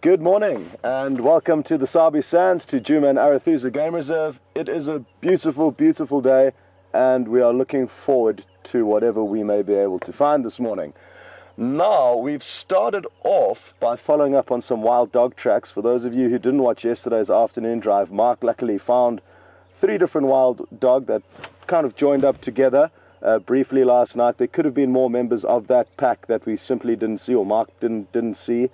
Good morning and welcome to the Sabi Sands, to Djuma and Arathusa Game Reserve. It is a beautiful, beautiful day and we are looking forward to whatever we may be able to find this morning. Now, we've started off by following up on some wild dog tracks. For those of you who didn't watch yesterday's afternoon drive, Mark luckily found 3 different wild dog that kind of joined up together briefly last night. There could have been more members of that pack that we simply didn't see, or Mark didn't see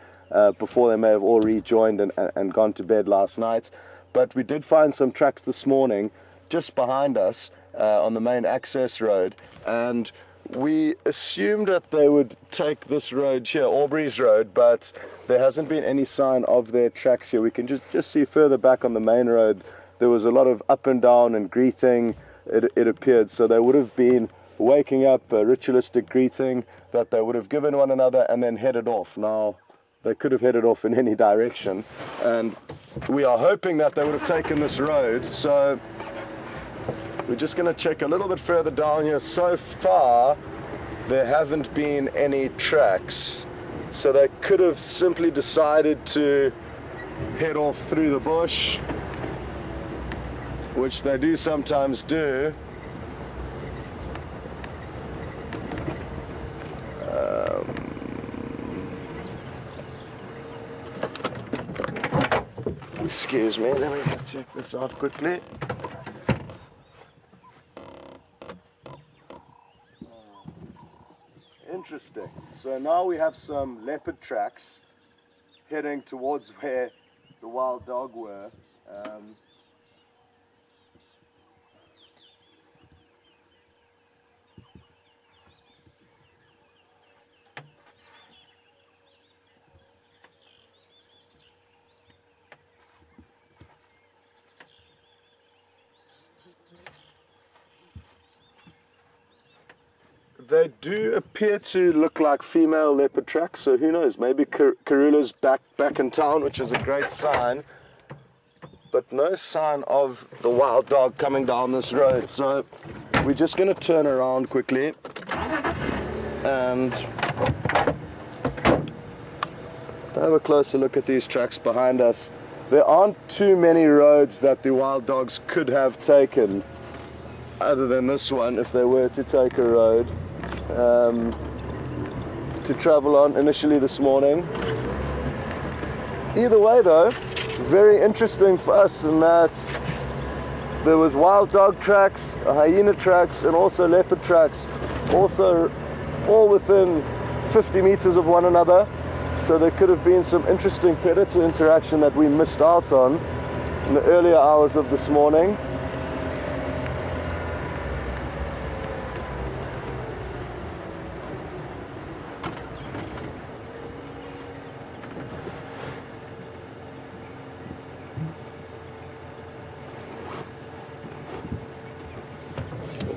before they may have all rejoined and gone to bed last night. But we did find some tracks this morning just behind us on the main access road, and we assumed that they would take this road here, Aubrey's Road, but there hasn't been any sign of their tracks here. We can just see further back on the main road there was a lot of up and down and greeting, it appeared. So they would have been waking up, a ritualistic greeting that they would have given one another and then headed off. Now, they could have headed off in any direction, and we are hoping that they would have taken this road. So we're just going to check a little bit further down here. So far, there haven't been any tracks. So they could have simply decided to head off through the bush, which they do sometimes do. Excuse me, let me check this out quickly. Interesting. So now we have some leopard tracks heading towards where the wild dog were. They do appear to look like female leopard tracks, so who knows, maybe Karula's back in town, which is a great sign, but no sign of the wild dog coming down this road. So we're just going to turn around quickly and have a closer look at these tracks behind us. There aren't too many roads that the wild dogs could have taken other than this one, if they were to take a road to travel on initially this morning. Either way though, very interesting for us in that there was wild dog tracks, hyena tracks, and also leopard tracks, also all within 50 meters of one another. So there could have been some interesting predator interaction that we missed out on in the earlier hours of this morning.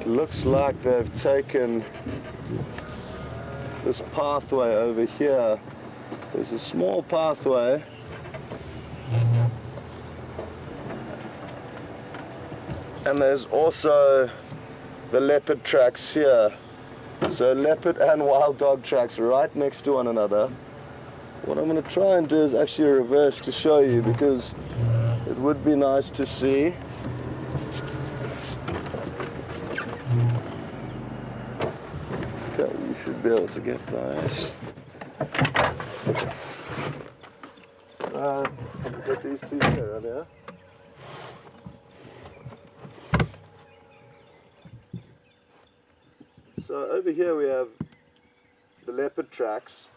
Looks like they've taken this pathway over here. There's a small pathway, and there's also the leopard tracks here. So leopard and wild dog tracks right next to one another. What I'm going to try and do is actually reverse to show you, because it would be nice to see. Okay, you should be able to get those. Get these two here, right here. So over here we have the leopard tracks.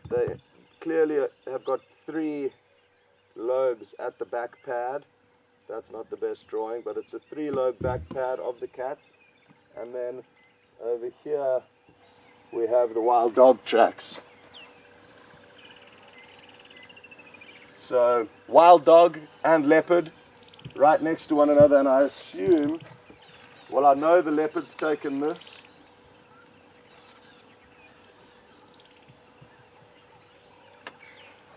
They clearly have got 3 lobes at the back pad. That's not the best drawing, but it's a 3-lobe back pad of the cat. And then over here we have the wild dog tracks. So wild dog and leopard right next to one another, and I assume, well, I know the leopard's taken this.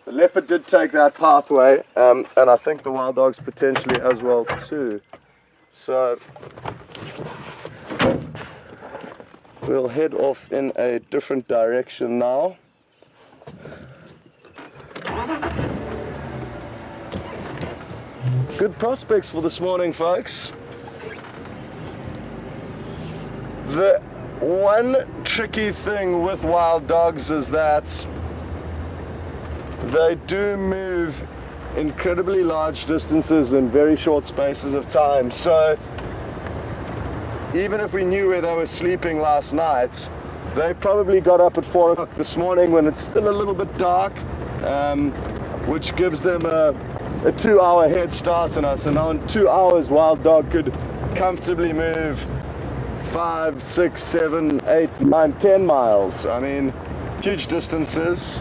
The leopard did take that pathway, and I think the wild dog's potentially as well too. So we'll head off in a different direction now. Good prospects for this morning, folks. The one tricky thing with wild dogs is that they do move incredibly large distances in very short spaces of time. So even if we knew where they were sleeping last night, they probably got up at 4 o'clock this morning when it's still a little bit dark, which gives them a 2-hour head start on us. And now in 2 hours, wild dog could comfortably move 5, 6, 7, 8, 9, 10 miles. I mean, huge distances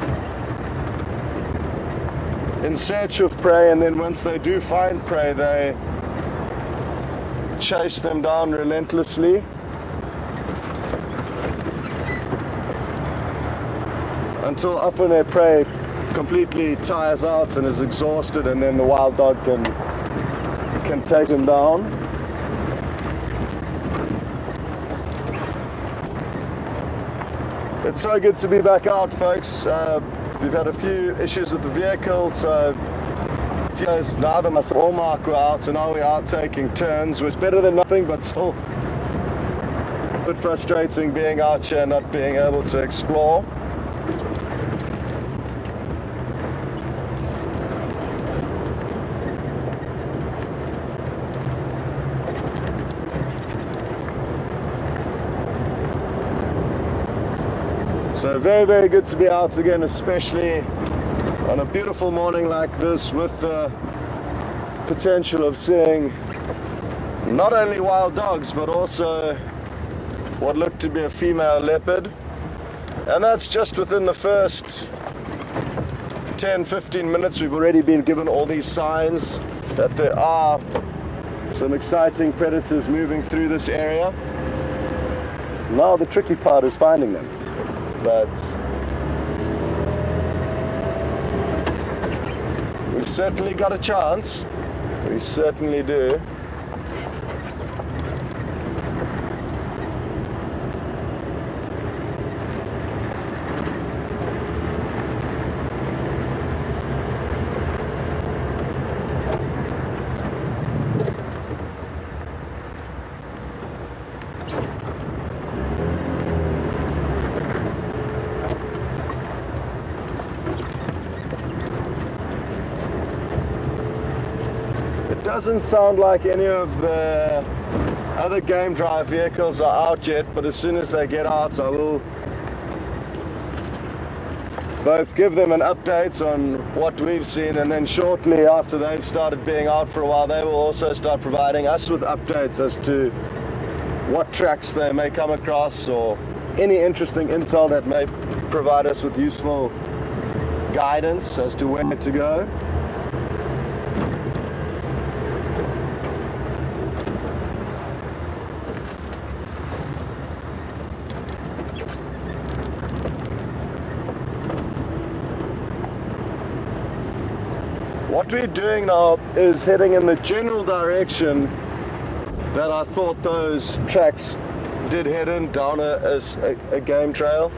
in search of prey, and then once they do find prey, they chase them down relentlessly until often their prey completely tires out and is exhausted, and then the wild dog can take them down. It's so good to be back out, folks. We've had a few issues with the vehicle, so a few days neither myself or Mark were out, so now we are taking turns, which is better than nothing, but still a bit frustrating being out here and not being able to explore. So very, very good to be out again, especially on a beautiful morning like this, with the potential of seeing not only wild dogs but also what looked to be a female leopard. And that's just within the first 10-15 minutes. We've already been given all these signs that there are some exciting predators moving through this area. Now the tricky part is finding them. But we've certainly got a chance. We certainly do. Doesn't sound like any of the other game drive vehicles are out yet, but as soon as they get out, I will both give them an update on what we've seen, and then shortly after they've started being out for a while, they will also start providing us with updates as to what tracks they may come across or any interesting intel that may provide us with useful guidance as to where to go. What we're doing now is heading in the general direction that I thought those tracks did head in, down a game trail.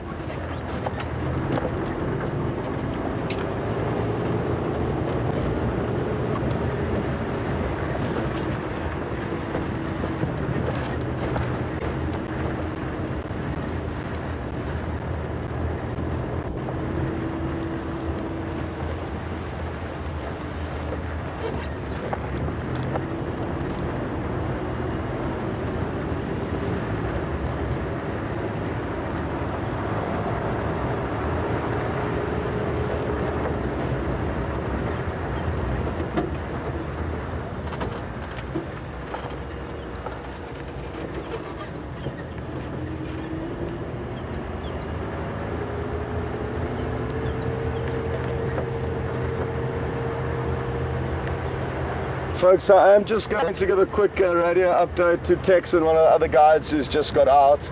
Folks, I am just going to give a quick radio update to Tex and one of the other guides who's just got out.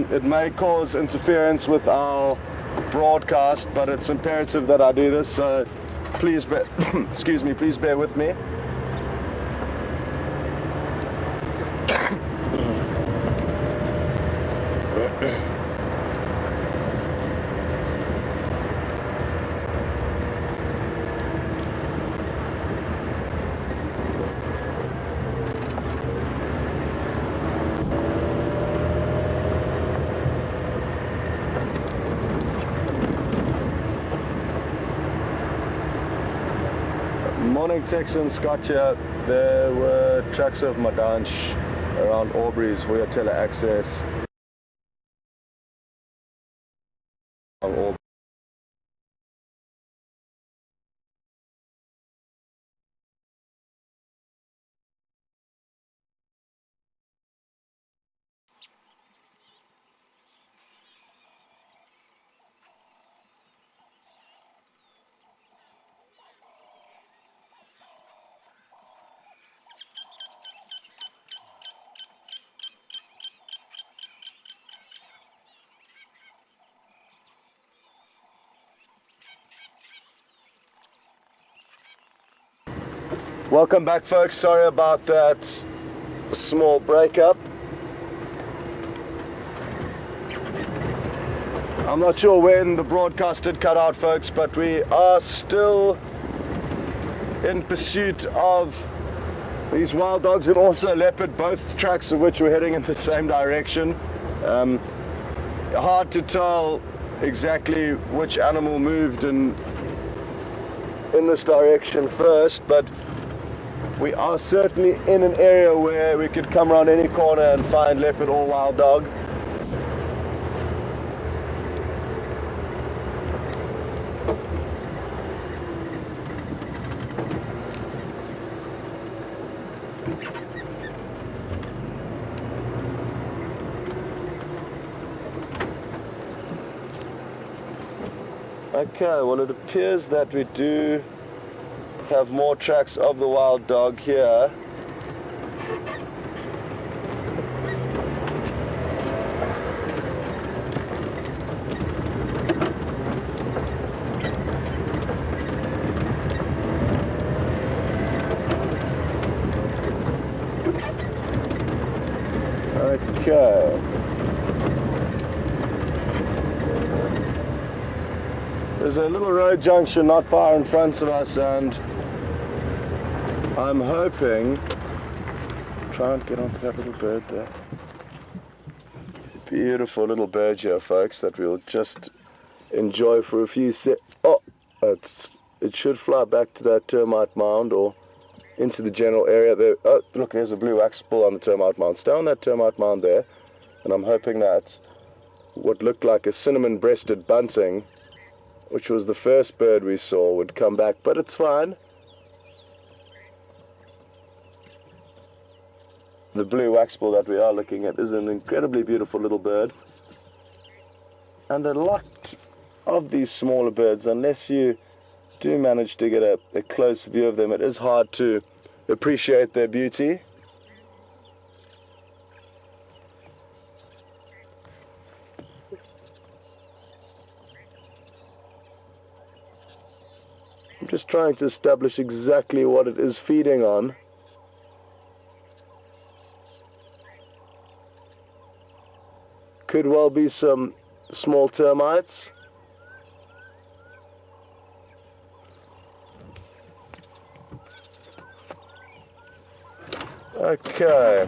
It may cause interference with our broadcast, but it's imperative that I do this, so please excuse me, please bear with me. Morning Texan, Scott here. There were tracks of Madansh around Aubrey's Vuyatela access. Welcome back, folks. Sorry about that small breakup. I'm not sure when the broadcast did cut out, folks, but we are still in pursuit of these wild dogs and also leopard, both tracks of which we're heading in the same direction. Hard to tell exactly which animal moved in this direction first, but we are certainly in an area where we could come around any corner and find leopard or wild dog. Okay, well, it appears that we do have more tracks of the wild dog here. Okay. There's a little road junction not far in front of us, and I'm hoping, try and get onto that little bird there. Beautiful little bird here, folks, that we'll just enjoy for a few Oh, it should fly back to that termite mound or into the general area there. Oh, look, there's a blue wax-bill on the termite mound. Stay on that termite mound there, and I'm hoping that what looked like a cinnamon-breasted bunting, which was the first bird we saw, would come back, but it's fine. The blue wax-bill that we are looking at is an incredibly beautiful little bird. And a lot of these smaller birds, unless you do manage to get a close view of them, it is hard to appreciate their beauty. I'm just trying to establish exactly what it is feeding on. Could well be some small termites. Okay.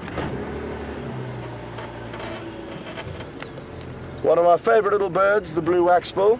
One of my favorite little birds, the blue wax-bill.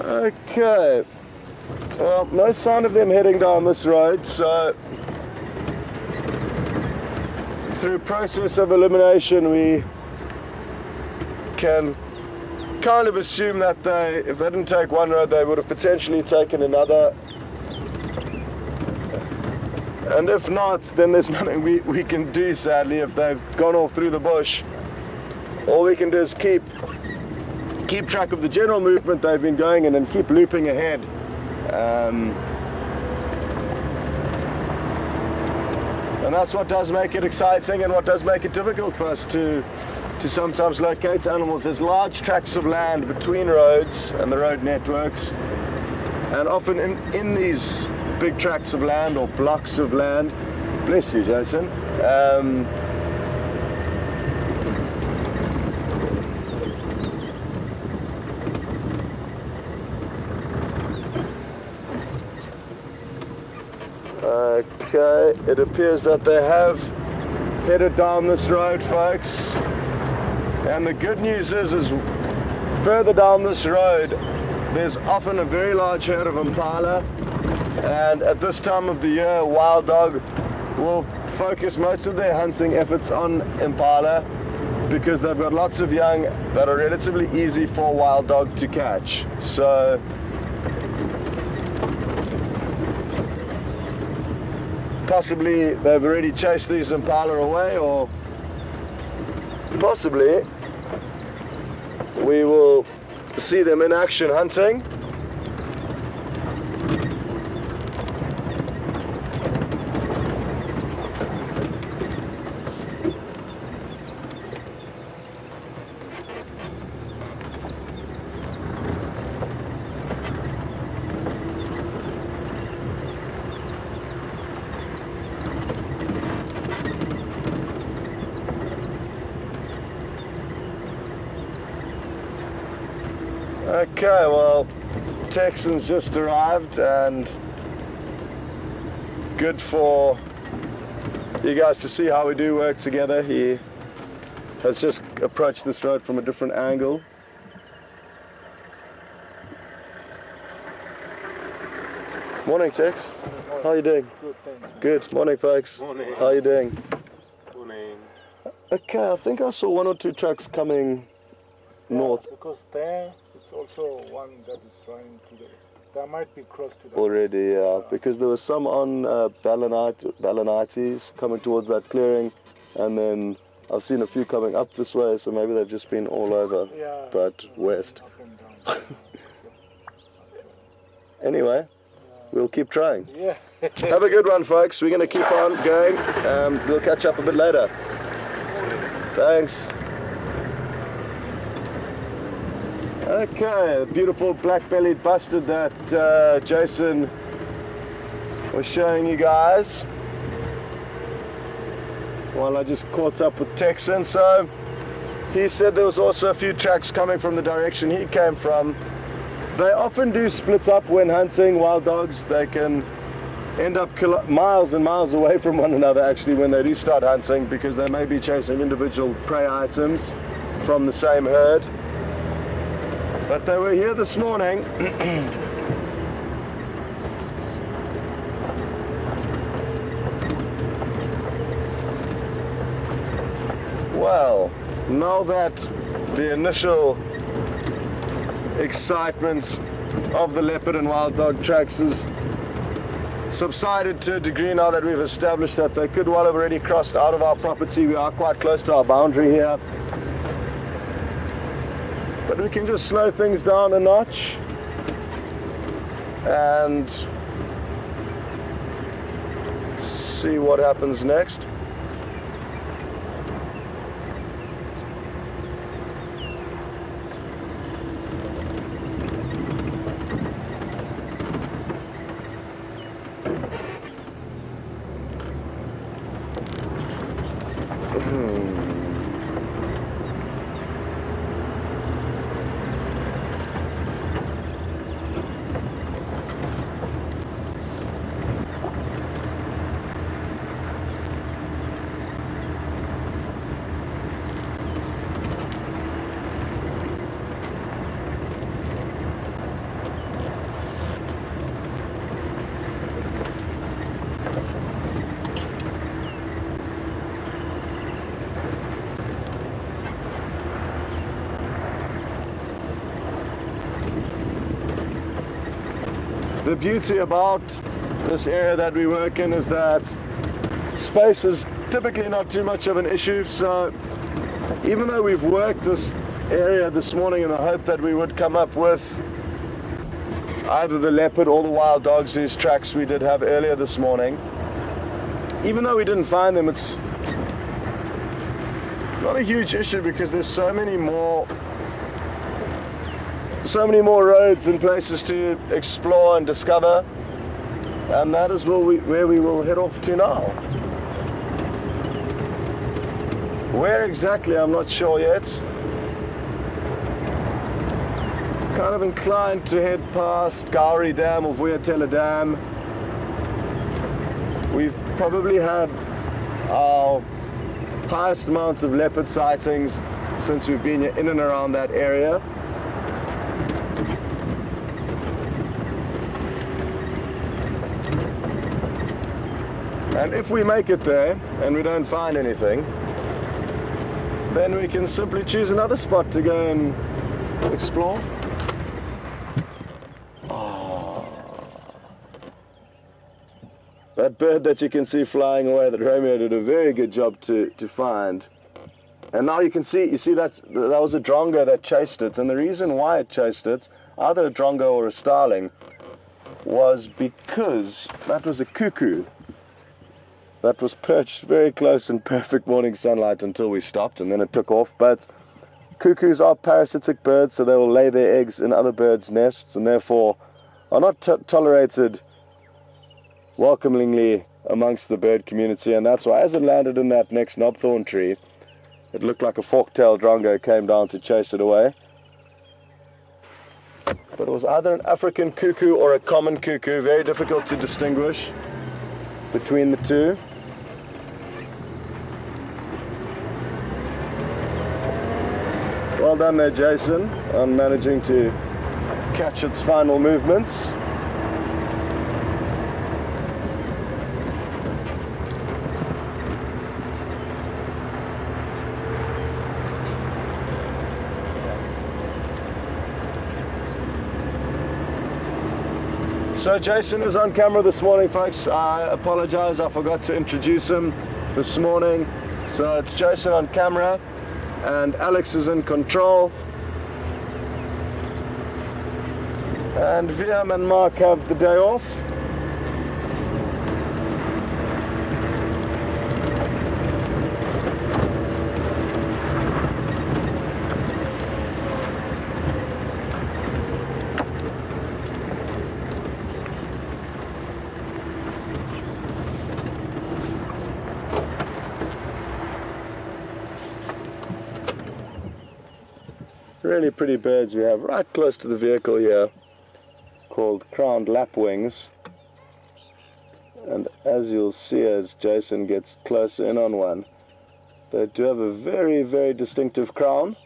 Okay, well, no sign of them heading down this road, so through process of elimination we can kind of assume that if they didn't take one road, they would have potentially taken another, and if not, then there's nothing we can do, sadly. If they've gone all through the bush, all we can do is keep track of the general movement they've been going in and keep looping ahead And that's what does make it exciting and what does make it difficult for us to sometimes locate animals. There's large tracts of land between roads and the road networks, and often in these big tracts of land or blocks of land, bless you Jason, okay, it appears that they have headed down this road, folks. And the good news is further down this road, there's often a very large herd of impala. And at this time of the year, wild dog will focus most of their hunting efforts on impala because they've got lots of young that are relatively easy for wild dog to catch. So possibly they've already chased these impala away, or possibly we will see them in action hunting. Okay, well, Texan's just arrived, and good for you guys to see how we do work together. He has just approached this road from a different angle. Morning, Tex. How are you doing? Good, thanks. Good. Morning, folks. Morning. How are you doing? Morning. Okay, I think I saw one or two trucks coming north. Because there, it's also one that is trying to the... There might be close to the... Already, yeah. Because there was some on Balanites coming towards that clearing, and then I've seen a few coming up this way, so maybe they've just been all over, Yeah, but west. up and down. Anyway, we'll keep trying. Yeah. Have a good one, folks. We're going to keep on going. We'll catch up a bit later. Thanks. Okay, beautiful black-bellied bustard that Jason was showing you guys while I just caught up with Texan. So he said there was also a few tracks coming from the direction he came from. They often do split up when hunting wild dogs. They can end up miles and miles away from one another actually when they do start hunting, because they may be chasing individual prey items from the same herd. But they were here this morning. Well, now that the initial excitement of the leopard and wild dog tracks has subsided to a degree, now that we've established that they could well have already crossed out of our property. We are quite close to our boundary here. But we can just slow things down a notch and see what happens next. The beauty about this area that we work in is that space is typically not too much of an issue. So even though we've worked this area this morning in the hope that we would come up with either the leopard or the wild dogs whose tracks we did have earlier this morning. Even though we didn't find them, it's not a huge issue because there's so many more roads and places to explore and discover, and that is where we will head off to now. Where exactly, I'm not sure yet. Kind of inclined to head past Gowrie Dam or Vuyatela Dam. We've probably had our highest amounts of leopard sightings since we've been in and around that area. And if we make it there and we don't find anything, then we can simply choose another spot to go and explore. Oh. That bird that you can see flying away that Romeo did a very good job to find. And now you see that was a drongo that chased it, and the reason why it chased it, either a drongo or a starling, was because that was a cuckoo that was perched very close in perfect morning sunlight until we stopped, and then it took off. But cuckoos are parasitic birds, so they will lay their eggs in other birds' nests and therefore are not tolerated welcomingly amongst the bird community. And that's why, as it landed in that next knobthorn tree, it looked like a fork-tailed drongo came down to chase it away. But it was either an African cuckoo or a common cuckoo, very difficult to distinguish between the two. Well done there, Jason, on managing to catch its final movements. So Jason is on camera this morning, folks. I apologize, I forgot to introduce him this morning. So it's Jason on camera, and Alex is in control. And Viam and Mark have the day off. Really pretty birds we have right close to the vehicle here, called crowned lapwings. And as you'll see as Jason gets closer in on one, they do have a very, very distinctive crown.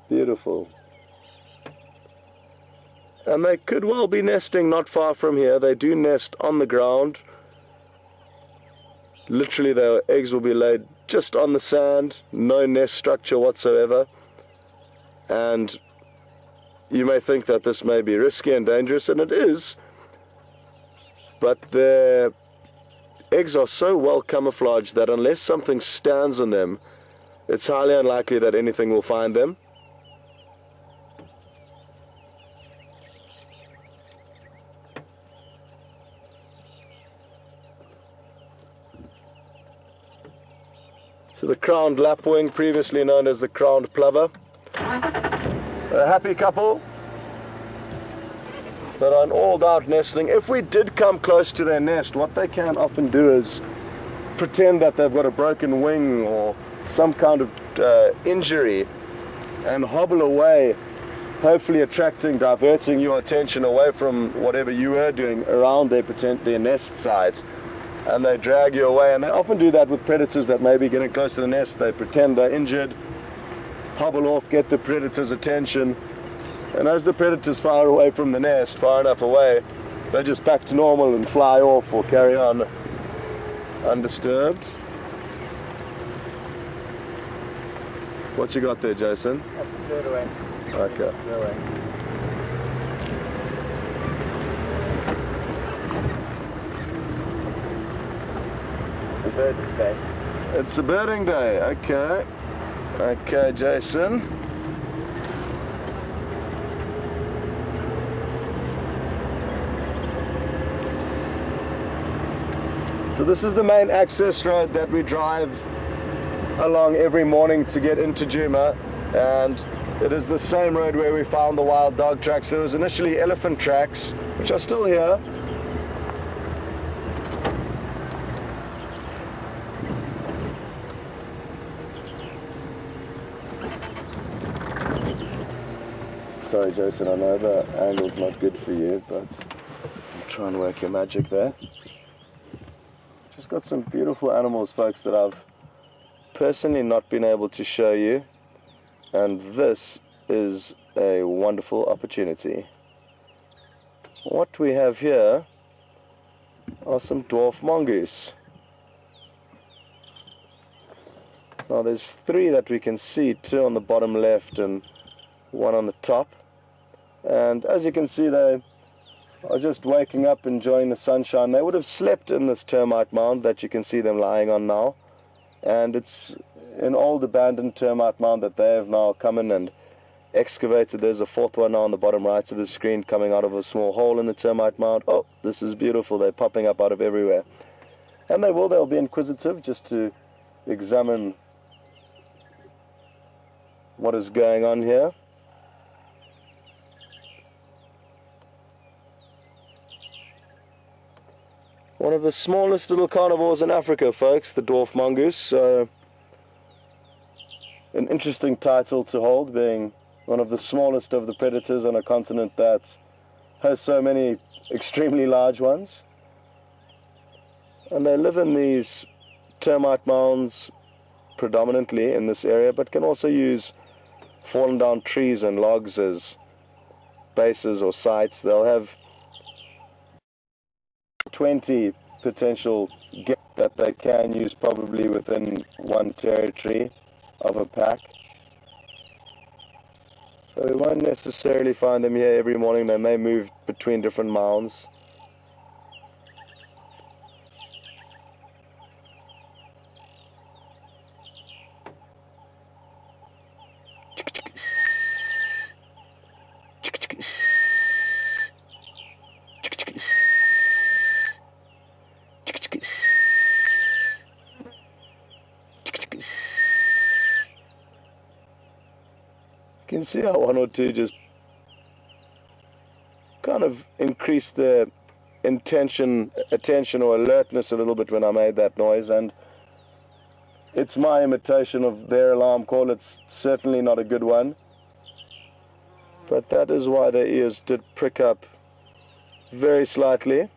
Beautiful. And they could well be nesting not far from here. They do nest on the ground. Literally their eggs will be laid just on the sand, no nest structure whatsoever. And you may think that this may be risky and dangerous, and it is, but their eggs are so well camouflaged that unless something stands on them, it's highly unlikely that anything will find them. So the crowned lapwing, previously known as the crowned plover. A happy couple that are all out nesting. If we did come close to their nest, what they can often do is pretend that they've got a broken wing or some kind of injury and hobble away, hopefully diverting your attention away from whatever you were doing around their nest sites. And they drag you away, and they often do that with predators that may be getting close to the nest. They pretend they're injured, hobble off, get the predator's attention, and as the predator's far away from the nest, far enough away, they just back to normal and fly off or carry on undisturbed. What you got there, Jason? Straight away. Okay. Straight away. It's a birding day. It's a birding day, okay. Okay, Jason. So this is the main access road that we drive along every morning to get into Djuma, and it is the same road where we found the wild dog tracks. There was initially elephant tracks, which are still here. Sorry Jason, I know the angle's not good for you, but I'll try and work your magic there. Just got some beautiful animals, folks, that I've personally not been able to show you, and this is a wonderful opportunity. What we have here are some dwarf mongoose. Now there's 3 that we can see, 2 on the bottom left and 1 on the top, and as you can see they are just waking up, enjoying the sunshine. They would have slept in this termite mound that you can see them lying on now, and it's an old abandoned termite mound that they have now come in and excavated. There's a 4th one now on the bottom right of the screen coming out of a small hole in the termite mound. Oh, this is beautiful. They're popping up out of everywhere, and they'll be inquisitive just to examine what is going on here. One of the smallest little carnivores in Africa, folks, the dwarf mongoose. So an interesting title to hold, being one of the smallest of the predators on a continent that has so many extremely large ones. And they live in these termite mounds predominantly in this area, but can also use fallen down trees and logs as bases or sites. They'll have 20 potential gaps that they can use probably within one territory of a pack. So we won't necessarily find them here every morning. They may move between different mounds. You can see how 1 or 2 just kind of increased their attention or alertness a little bit when I made that noise, and it's my imitation of their alarm call. It's certainly not a good one, but that is why their ears did prick up very slightly.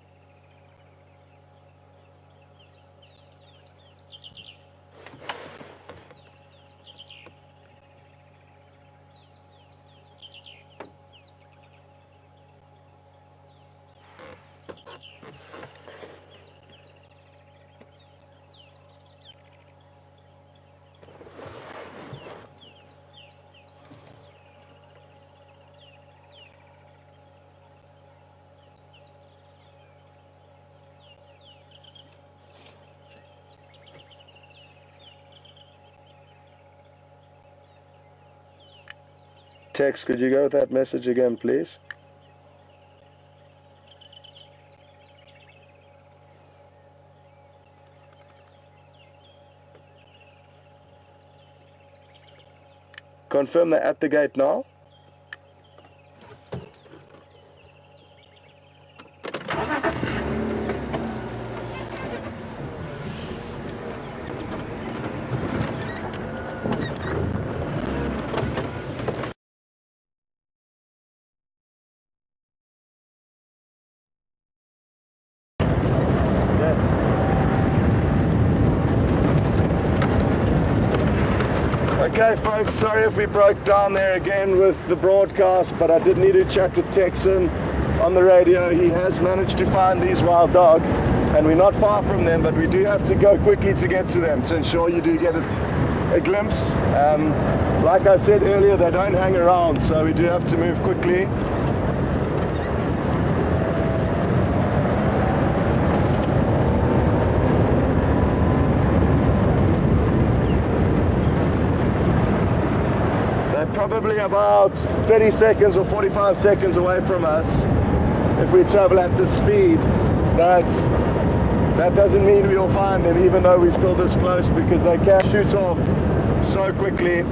Tex, could you go with that message again, please? Confirm they're at the gate now. Okay folks, sorry if we broke down there again with the broadcast, but I did need to chat with Texan on the radio. He has managed to find these wild dog, and we're not far from them, but we do have to go quickly to get to them to ensure you do get a glimpse. Like I said earlier, they don't hang around, so we do have to move quickly. Probably about 30 seconds or 45 seconds away from us if we travel at this speed, but that doesn't mean we'll find them even though we're still this close, because they can shoot off so quickly.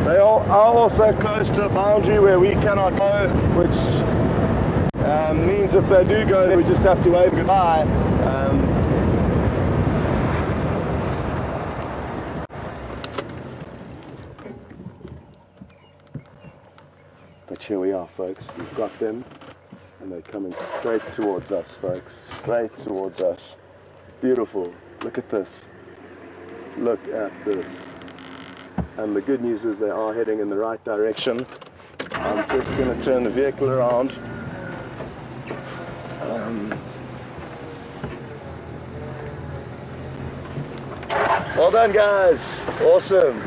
They are also close to a boundary where we cannot go, which means if they do go, we just have to wave goodbye. But here we are, folks. We've got them, and they're coming straight towards us, folks. Straight towards us. Beautiful. Look at this. Look at this. And the good news is they are heading in the right direction. I'm just going to turn the vehicle around. Well done, guys. Awesome.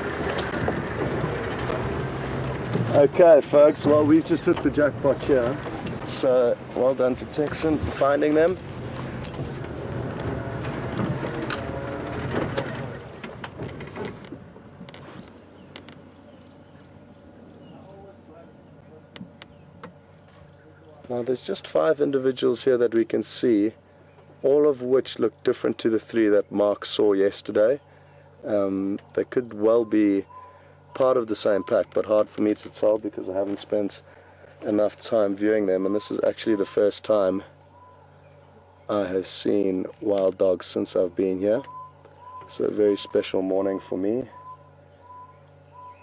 Okay, folks, well, we've just hit the jackpot here. So, well done to Texan for finding them. Now, there's just 5 individuals here that we can see, all of which look different to the 3 that Mark saw yesterday. They could well be part of the same pack, but hard for me to tell because I haven't spent enough time viewing them, and this is actually the first time I have seen wild dogs since I've been here. So a very special morning for me,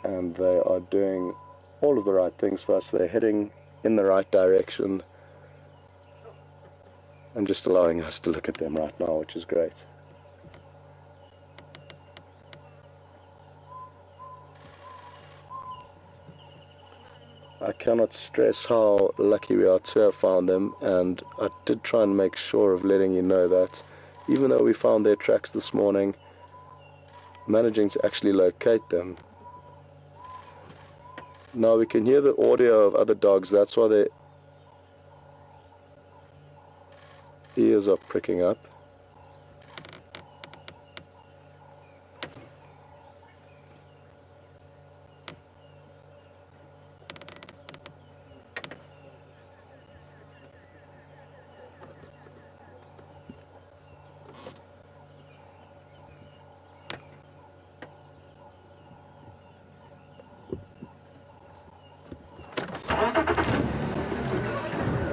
and they are doing all of the right things for us. They're heading in the right direction and just allowing us to look at them right now, which is great. I cannot stress how lucky we are to have found them, and I did try and make sure of letting you know that even though we found their tracks this morning, managing to actually locate them. Now we can hear the audio of other dogs, that's why their ears are pricking up.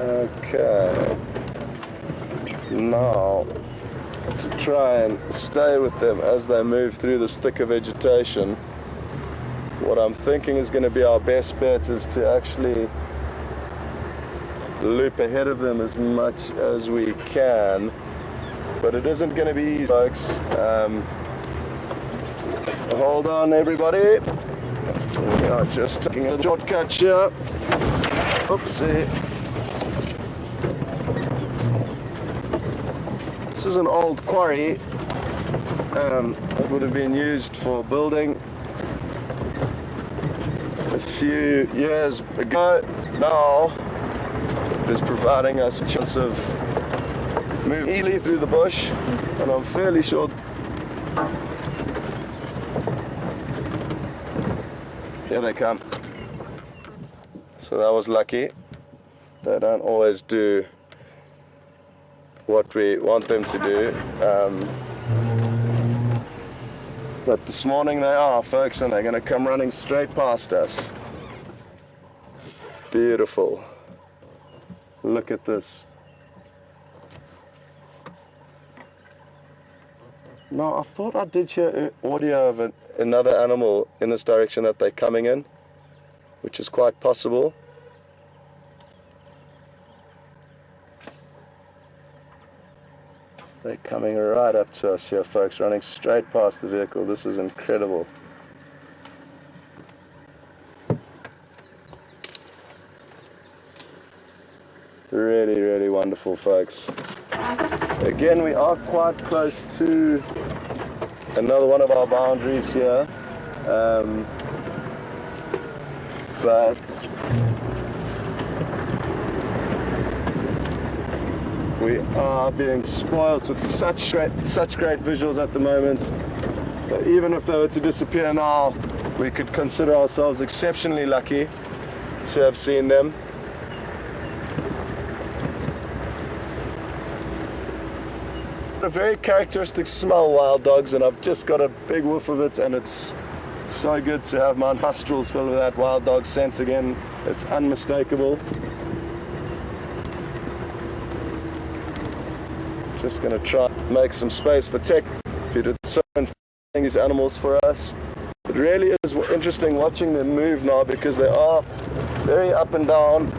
Okay, now to try and stay with them as they move through this thicker vegetation, what I'm thinking is going to be our best bet is to actually loop ahead of them as much as we can, but it isn't going to be easy, folks. Hold on, everybody. We are just taking a shortcut here. Oopsie. This is an old quarry that would have been used for building a few years ago. Now it is providing us a chance of moving easily through the bush, and I'm fairly sure. Here they come. So that was lucky. They don't always do what we want them to do, but this morning they are, folks, and they're going to come running straight past us. Beautiful. Look at this. Now, I thought I did hear audio of another animal in this direction that they're coming in, which is quite possible. They're coming right up to us here, folks, running straight past the vehicle. This is incredible. Really, really wonderful, folks. Again, we are quite close to another one of our boundaries here, but We are being spoiled with such great visuals at the moment that even if they were to disappear now, we could consider ourselves exceptionally lucky to have seen them. A very characteristic smell, wild dogs, and I've just got a big whiff of it, and it's so good to have my nostrils filled with that wild dog scent again. It's unmistakable. Just going to try and make some space for Tech, who did so much finding these animals for us. It really is interesting watching them move now because they are very up and down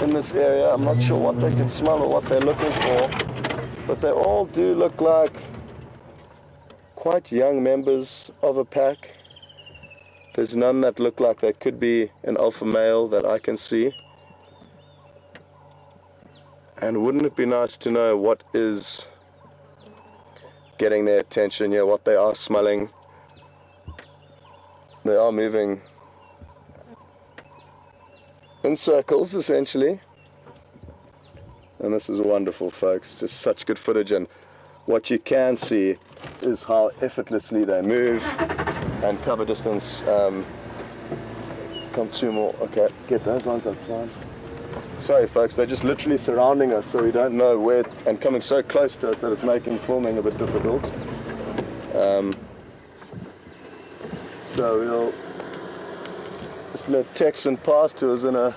in this area. I'm not sure what they can smell or what they're looking for, but they all do look like quite young members of a pack. There's none that look like they could be an alpha male that I can see. And wouldn't it be nice to know what is getting their attention here, what they are smelling. They are moving in circles, essentially. And this is wonderful, folks. Just such good footage. And what you can see is how effortlessly they move and cover distance. Come two more. Okay, get those ones, that's fine. Sorry, folks, they're just literally surrounding us, so we don't know where, and coming so close to us that it's making filming a bit difficult. So we'll just let Texan pass to us in a...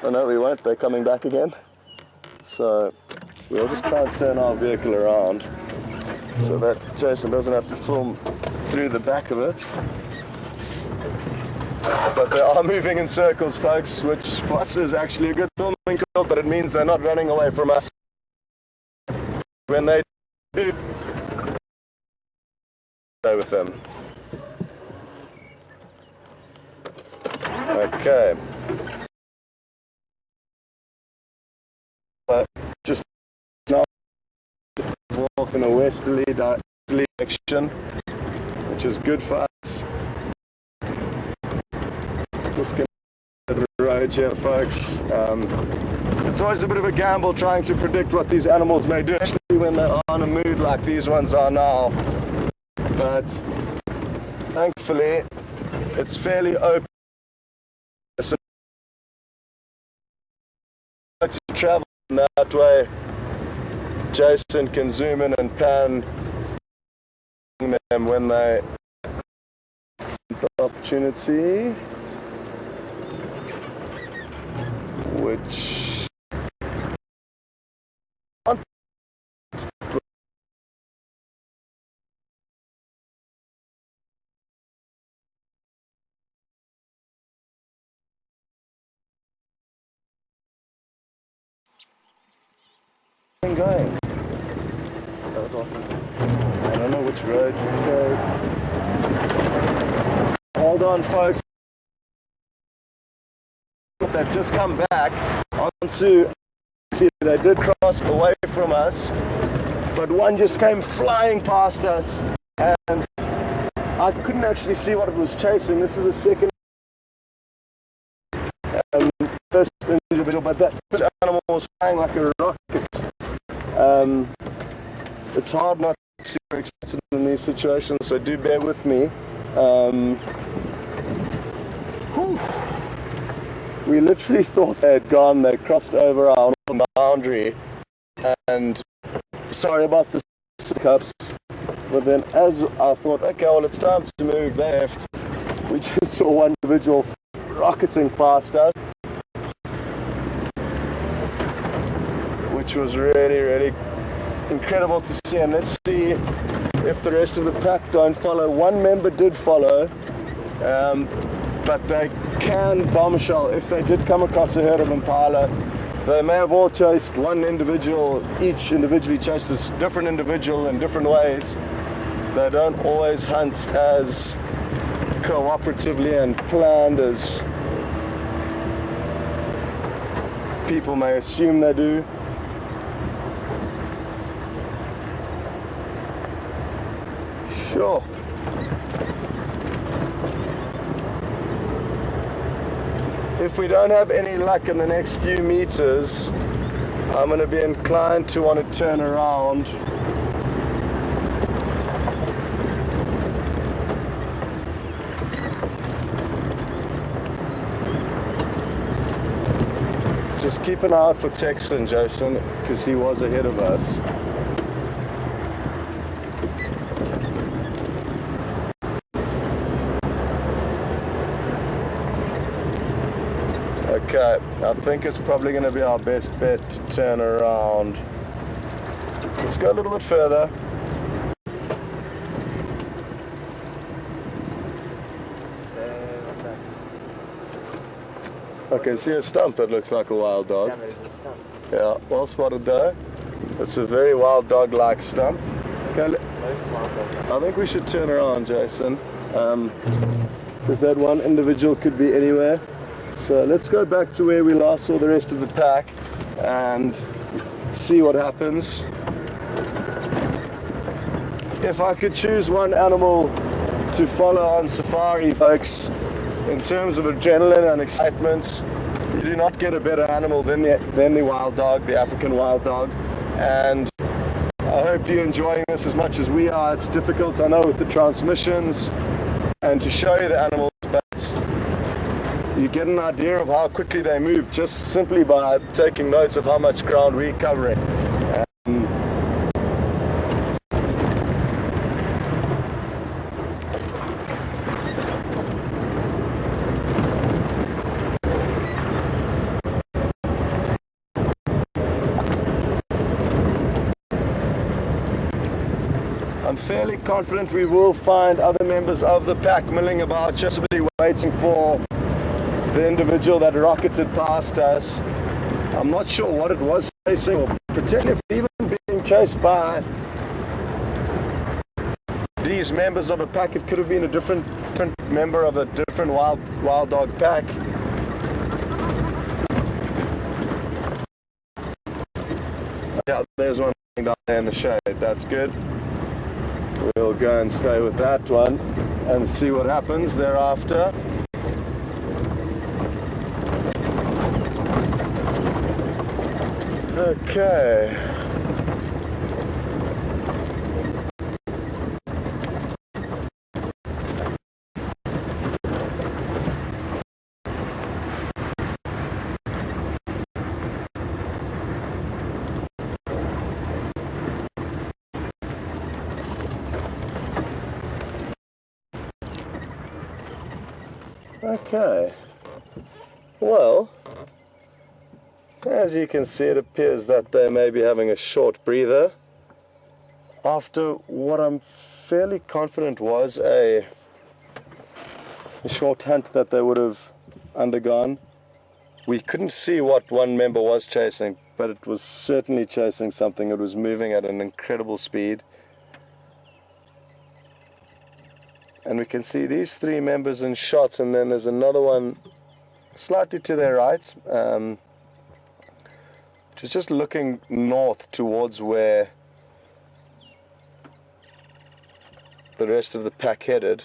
Oh no, we won't. They're coming back again. So we'll just try and turn our vehicle around so that Jason doesn't have to film through the back of it. But they are moving in circles, folks, which for us is actually a good filming goal, but it means they're not running away from us. When they do, stay with them. Okay. Just now off in a westerly direction, which is good for us. Just going to the road here, folks. It's always a bit of a gamble trying to predict what these animals may do, especially when they're on a mood like these ones are now. But thankfully, it's fairly open. So to travel in that way, Jason can zoom in and pan them when they get the opportunity, which going. That was awesome. I don't know which road to take. Hold on, folks. They've just come back onto. See, they did cross away from us, but one just came flying past us, and I couldn't actually see what it was chasing. This is a second. First individual, but that animal was flying like a rocket. It's hard not to be excited in these situations, so do bear with me. We literally thought they had gone, they crossed over our boundary, and sorry about the hiccups, but then as I thought, okay, well it's time to move left, we just saw one individual rocketing past us, which was really incredible to see. And let's see if the rest of the pack don't follow. One member did follow, but they can bombshell if they did come across a herd of impala. They may have all chased one individual, each individually chased a different individual in different ways. They don't always hunt as cooperatively and planned as people may assume they do. Sure. If we don't have any luck in the next few meters, I'm going to be inclined to want to turn around. Just keep an eye out for Texan, Jason, because he was ahead of us. Okay, I think it's probably going to be our best bet to turn around. Let's go a little bit further. Okay, see a stump that looks like a wild dog. Yeah, there's a stump. Yeah, well spotted there. It's a very wild dog-like stump. Okay, I think we should turn around, Jason. Because that one individual could be anywhere. So let's go back to where we last saw the rest of the pack and see what happens. If I could choose one animal to follow on safari, folks, in terms of adrenaline and excitement, you do not get a better animal than the wild dog, the African wild dog. And I hope you're enjoying this as much as we are. It's difficult, I know, with the transmissions and to show you the animals, but you get an idea of how quickly they move just simply by taking notes of how much ground we're covering. I'm fairly confident we will find other members of the pack milling about, just simply waiting for the individual that rocketed past us. I'm not sure what it was chasing, or particularly if even being chased by these members of a pack. It could have been a different member of a different wild dog pack. Yeah, there's one down there in the shade. That's good. We'll go and stay with that one and see what happens thereafter. Okay. Okay. Well, as you can see, it appears that they may be having a short breather after what I'm fairly confident was a short hunt that they would have undergone. We couldn't see what one member was chasing, but it was certainly chasing something. It was moving at an incredible speed. And we can see these three members in shots, and then there's another one slightly to their right, which is just looking north towards where the rest of the pack headed.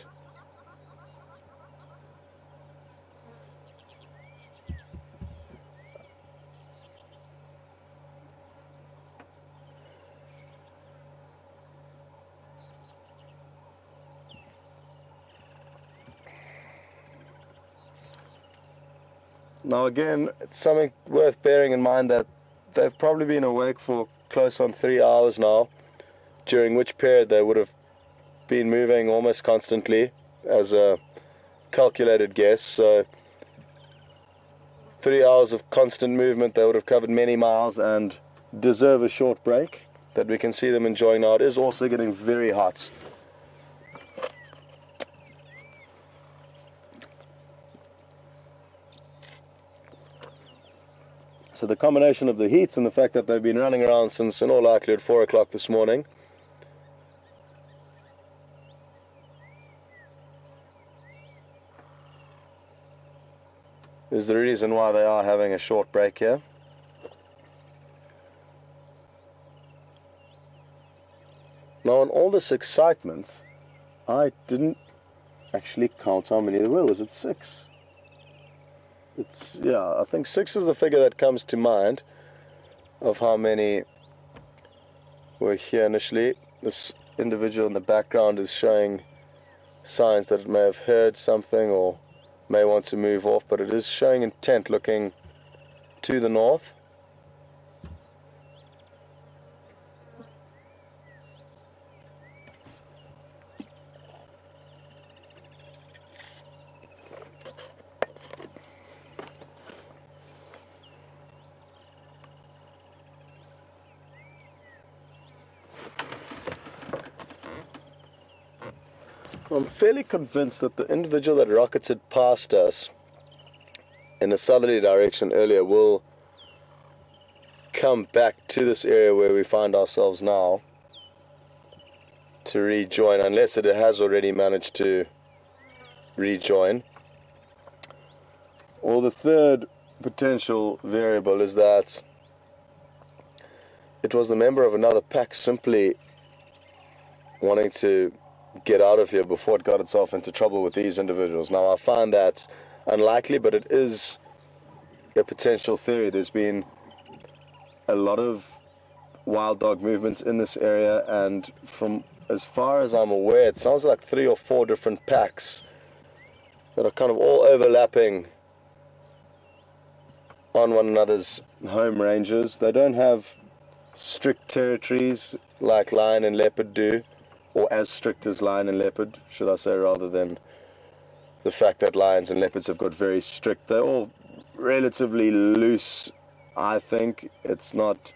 Now again, it's something worth bearing in mind that they've probably been awake for close on 3 hours now, during which period they would have been moving almost constantly as a calculated guess. So 3 hours of constant movement, they would have covered many miles and deserve a short break that we can see them enjoying now. It is also getting very hot. So the combination of the heat and the fact that they've been running around since, in all likelihood, 4 o'clock this morning, is the reason why they are having a short break here. Now, in all this excitement, I didn't actually count how many there were. Was it 6? Yeah, I think 6 is the figure that comes to mind. of how many were here initially. This individual in the background is showing signs that it may have heard something or may want to move off, but it is showing intent looking to the north. I'm fairly convinced that the individual that rocketed past us in a southerly direction earlier will come back to this area where we find ourselves now to rejoin, unless it has already managed to rejoin. Or the third potential variable is that it was a member of another pack simply wanting to get out of here before it got itself into trouble with these individuals. Now, I find that unlikely, but it is a potential theory. There's been a lot of wild dog movements in this area, and from as far as I'm aware, it sounds like 3 or 4 different packs that are kind of all overlapping on one another's home ranges. They don't have strict territories like lion and leopard do, or as strict as lion and leopard, should I say, rather than the fact that lions and leopards have got very strict. They're all relatively loose, I think. It's not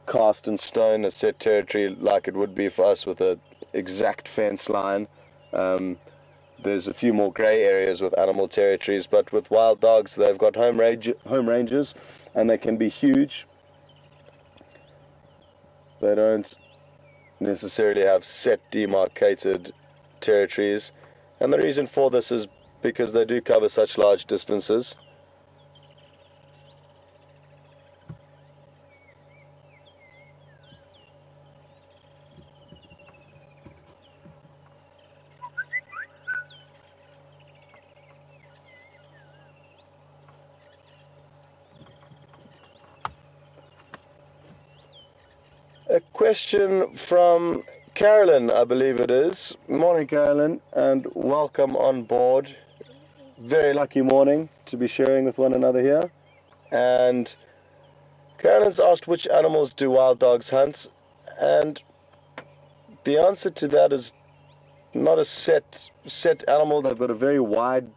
cast in stone, a set territory like it would be for us with an exact fence line. There's a few more grey areas with animal territories, but with wild dogs, they've got home ranges, and they can be huge. They don't necessarily have set demarcated territories, and the reason for this is because they do cover such large distances. A question from Carolyn, I believe it is. Morning, Carolyn, and welcome on board. Very lucky morning to be sharing with one another here. And Carolyn's asked, which animals do wild dogs hunt? And the answer to that is not a set animal. They've got a very wide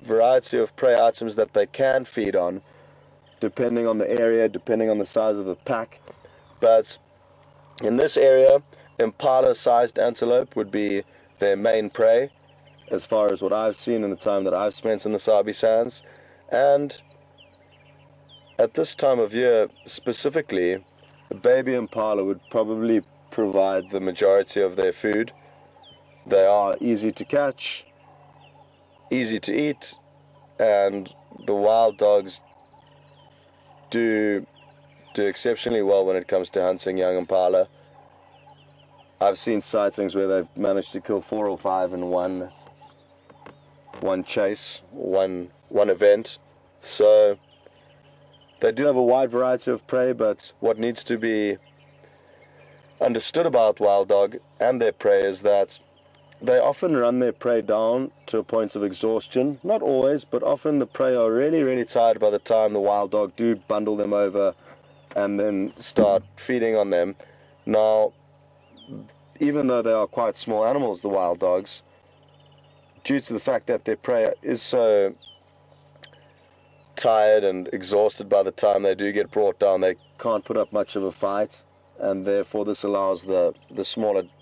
variety of prey items that they can feed on, depending on the area, depending on the size of the pack. But in this area, impala-sized antelope would be their main prey, as far as what I've seen in the time that I've spent in the Sabi Sands. And at this time of year specifically, a baby impala would probably provide the majority of their food. They are easy to catch, easy to eat, and the wild dogs do exceptionally well when it comes to hunting young impala. I've seen sightings where they've managed to kill 4 or 5 in one chase, one event. So they do have a wide variety of prey, but what needs to be understood about wild dog and their prey is that they often run their prey down to a point of exhaustion. Not always, but often the prey are really, really tired by the time the wild dog do bundle them over and then start feeding on them. Now, even though they are quite small animals, the wild dogs, due to the fact that their prey is so tired and exhausted by the time they do get brought down, they can't put up much of a fight, and therefore this allows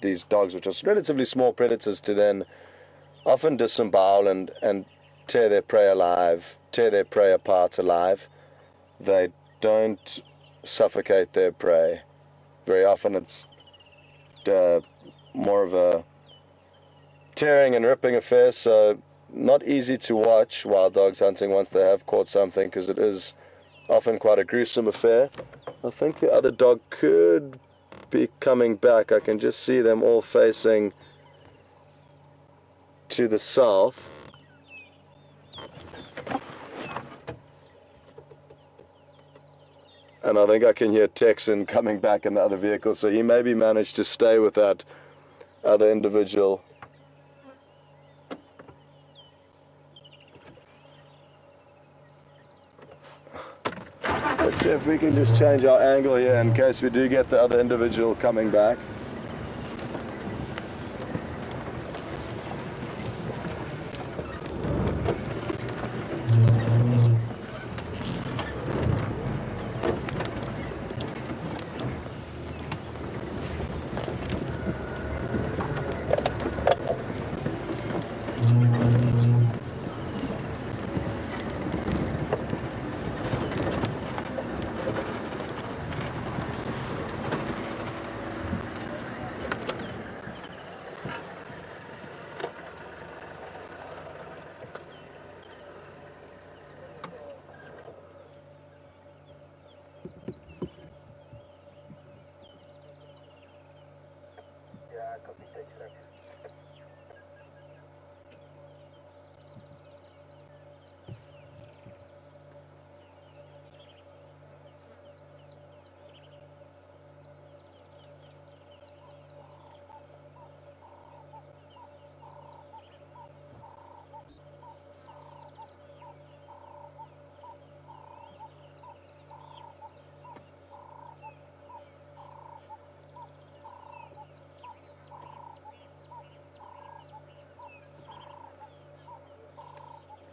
these dogs, which are relatively small predators, to then often disembowel and tear their prey apart alive. They don't suffocate their prey. Very often it's more of a tearing and ripping affair, so not easy to watch wild dogs hunting once they have caught something, because it is often quite a gruesome affair. I think the other dog could be coming back. I can just see them all facing to the south. And I think I can hear Texan coming back in the other vehicle, so he maybe managed to stay with that other individual. Let's see if we can just change our angle here in case we do get the other individual coming back.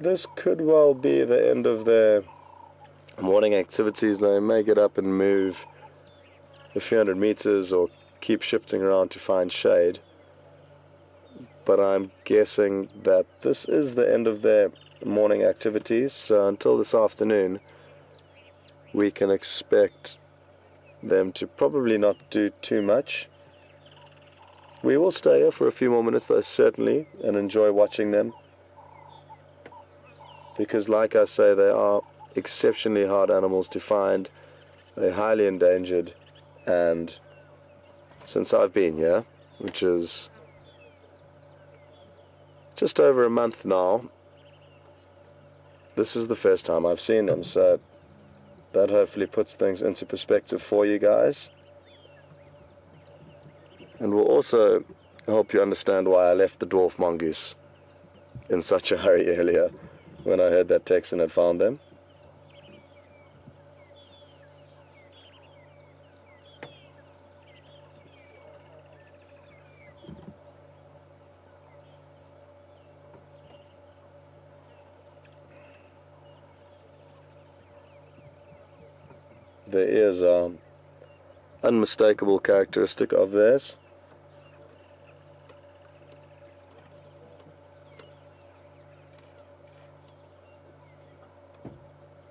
This could well be the end of their morning activities. They may get up and move a few hundred meters or keep shifting around to find shade. But I'm guessing that this is the end of their morning activities. So until this afternoon, we can expect them to probably not do too much. We will stay here for a few more minutes though, certainly, and enjoy watching them. Because like I say, they are exceptionally hard animals to find. They're highly endangered, and since I've been here, which is just over a month now, this is the first time I've seen them, so that hopefully puts things into perspective for you guys, and will also help you understand why I left the dwarf mongoose in such a hurry earlier when I heard that Texan had found them. Their ears are unmistakable characteristic of theirs.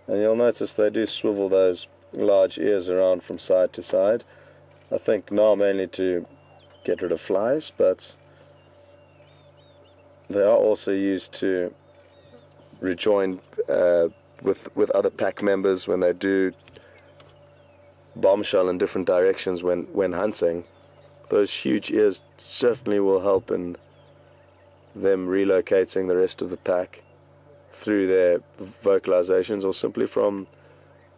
And you'll notice they do swivel those large ears around from side to side. I think now mainly to get rid of flies, but they are also used to rejoin with other pack members when they do bombshell in different directions when hunting. Those huge ears certainly will help in them relocating the rest of the pack through their vocalizations, or simply from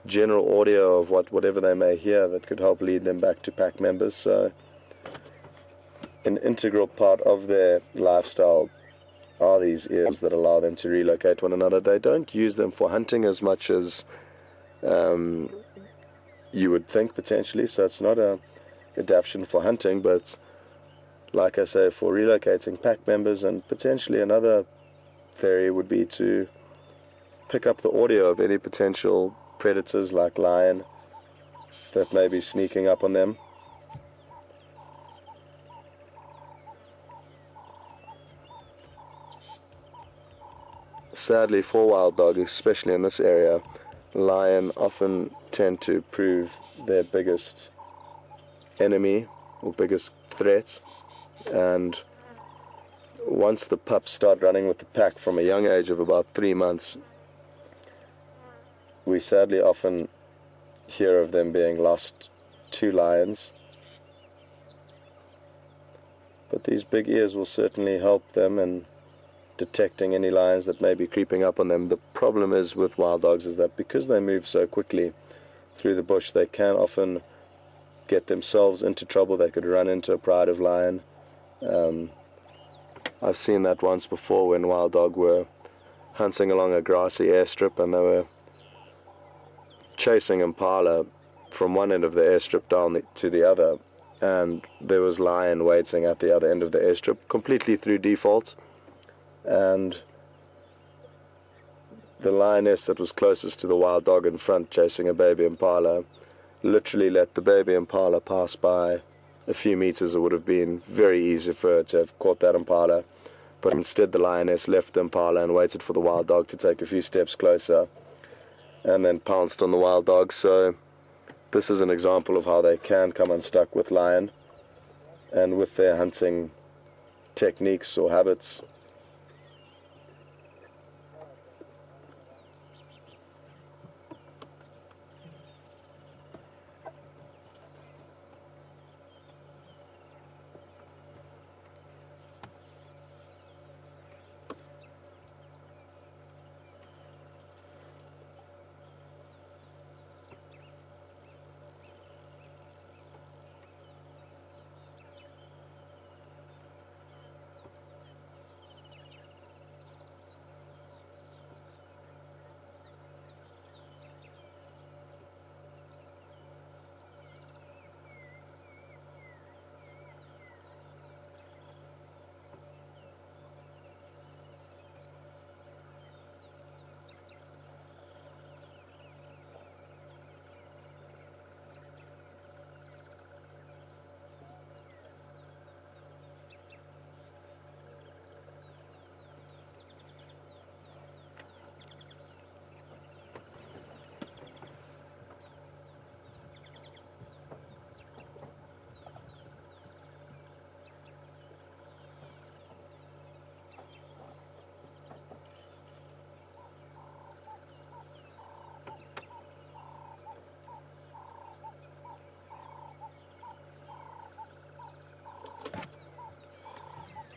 general audio of whatever they may hear that could help lead them back to pack members. So an integral part of their lifestyle are these ears that allow them to relocate one another. They don't use them for hunting as much as you would think potentially, so it's not a adaptation for hunting, but like I say, for relocating pack members. And potentially another theory would be to pick up the audio of any potential predators like lion that may be sneaking up on them. Sadly for wild dogs, especially in this area, lion often tend to prove their biggest enemy or biggest threat, and once the pups start running with the pack from a young age of about 3 months, we sadly often hear of them being lost to lions. But these big ears will certainly help them in detecting any lions that may be creeping up on them. The problem is with wild dogs is that because they move so quickly through the bush, they can often get themselves into trouble. They could run into a pride of lion. I've seen that once before when wild dog were hunting along a grassy airstrip and they were chasing impala from one end of the airstrip down to the other, and there was lion waiting at the other end of the airstrip completely through default, and the lioness that was closest to the wild dog in front chasing a baby impala literally let the baby impala pass by a few meters. It would have been very easy for her to have caught that impala, but instead the lioness left the impala and waited for the wild dog to take a few steps closer and then pounced on the wild dog. So this is an example of how they can come unstuck with lion and with their hunting techniques or habits.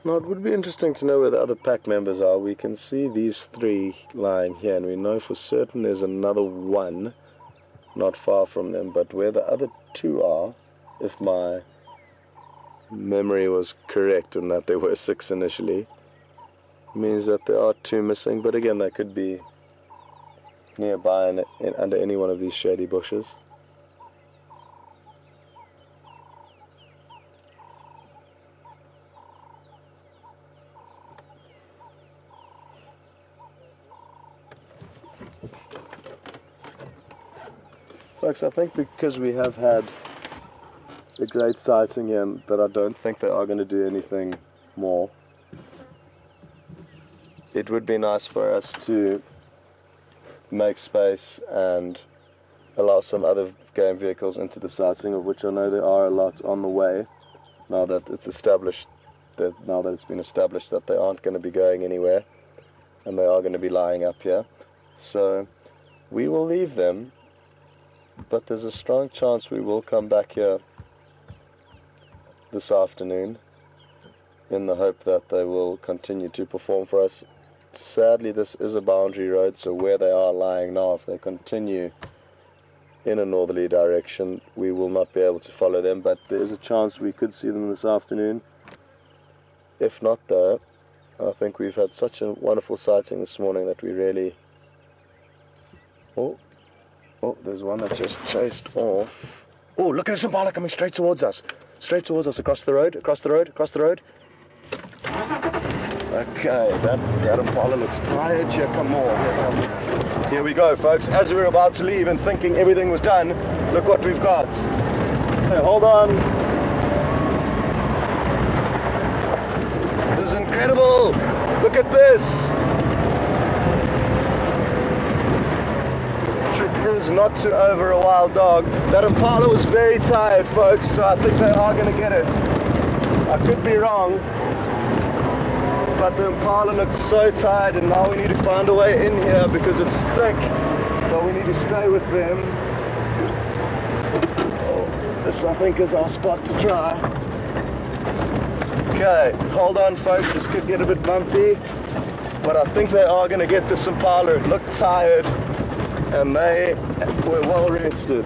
Now it would be interesting to know where the other pack members are. We can see these three lying here, and we know for certain there's another one not far from them, but where the other two are, if my memory was correct and that there were 6 initially, means that there are 2 missing, but again they could be nearby under any one of these shady bushes. Folks, I think because we have had a great sighting here, that I don't think they are going to do anything more. It would be nice for us to make space and allow some other game vehicles into the sighting, of which I know there are a lot on the way, now that it's been established that they aren't going to be going anywhere and they are going to be lying up here. So we will leave them, but there's a strong chance we will come back here this afternoon in the hope that they will continue to perform for us. Sadly, this is a boundary road, so where they are lying now, if they continue in a northerly direction, we will not be able to follow them, but there is a chance we could see them this afternoon. If not, though, I think we've had such a wonderful sighting this morning that we really... Oh, there's one that just chased off. Oh, look at this impala coming straight towards us. Straight towards us, across the road, across the road, across the road. Okay, that impala looks tired. Here come more. Here we go, folks. As we were about to leave and thinking everything was done, look what we've got. Hey, hold on. This is incredible. Look at this. Is not to over a wild dog. That impala was very tired, folks, so I think they are going to get it. I could be wrong, but the impala looked so tired, and now we need to find a way in here because it's thick, but we need to stay with them. Oh, this I think is our spot to try. Okay, hold on, folks, this could get a bit bumpy, but I think they are going to get this impala. It looked tired. and they were well rested.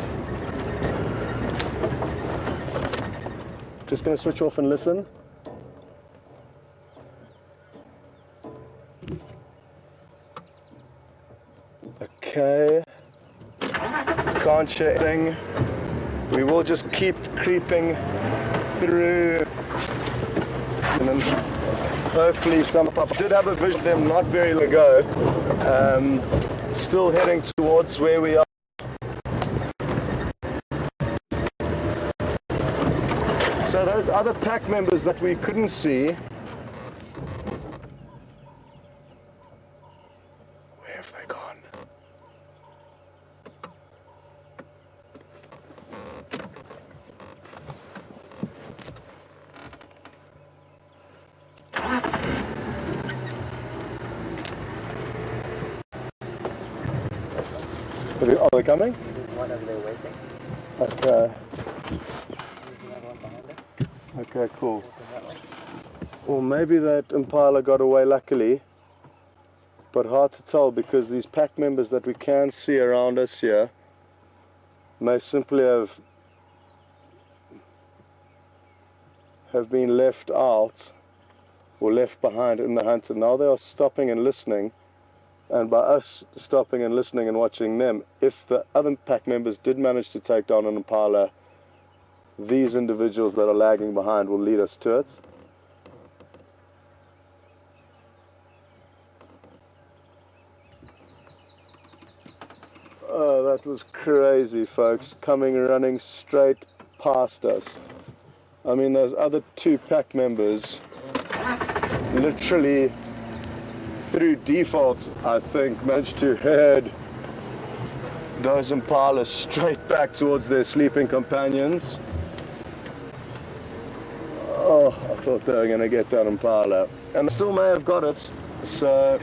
Just going to switch off and listen. Okay. Can't share anything. We will just keep creeping through. And then hopefully some pop. I did have a vision of them not very long ago. Still heading towards where we are. So those other pack members that we couldn't see, where have they gone? Are they coming? One over there waiting. Okay. Okay, cool. Well, maybe that impala got away luckily, but hard to tell because these pack members that we can see around us here may simply have been left out or left behind in the hunt, and now they are stopping and listening. And by us stopping and listening and watching them, if the other pack members did manage to take down an impala, these individuals that are lagging behind will lead us to it. Oh, that was crazy, folks, coming running straight past us. I mean, those other two pack members literally through default, I think, managed to herd those impalas straight back towards their sleeping companions. Oh, I thought they were going to get that impala, and I still may have got it, so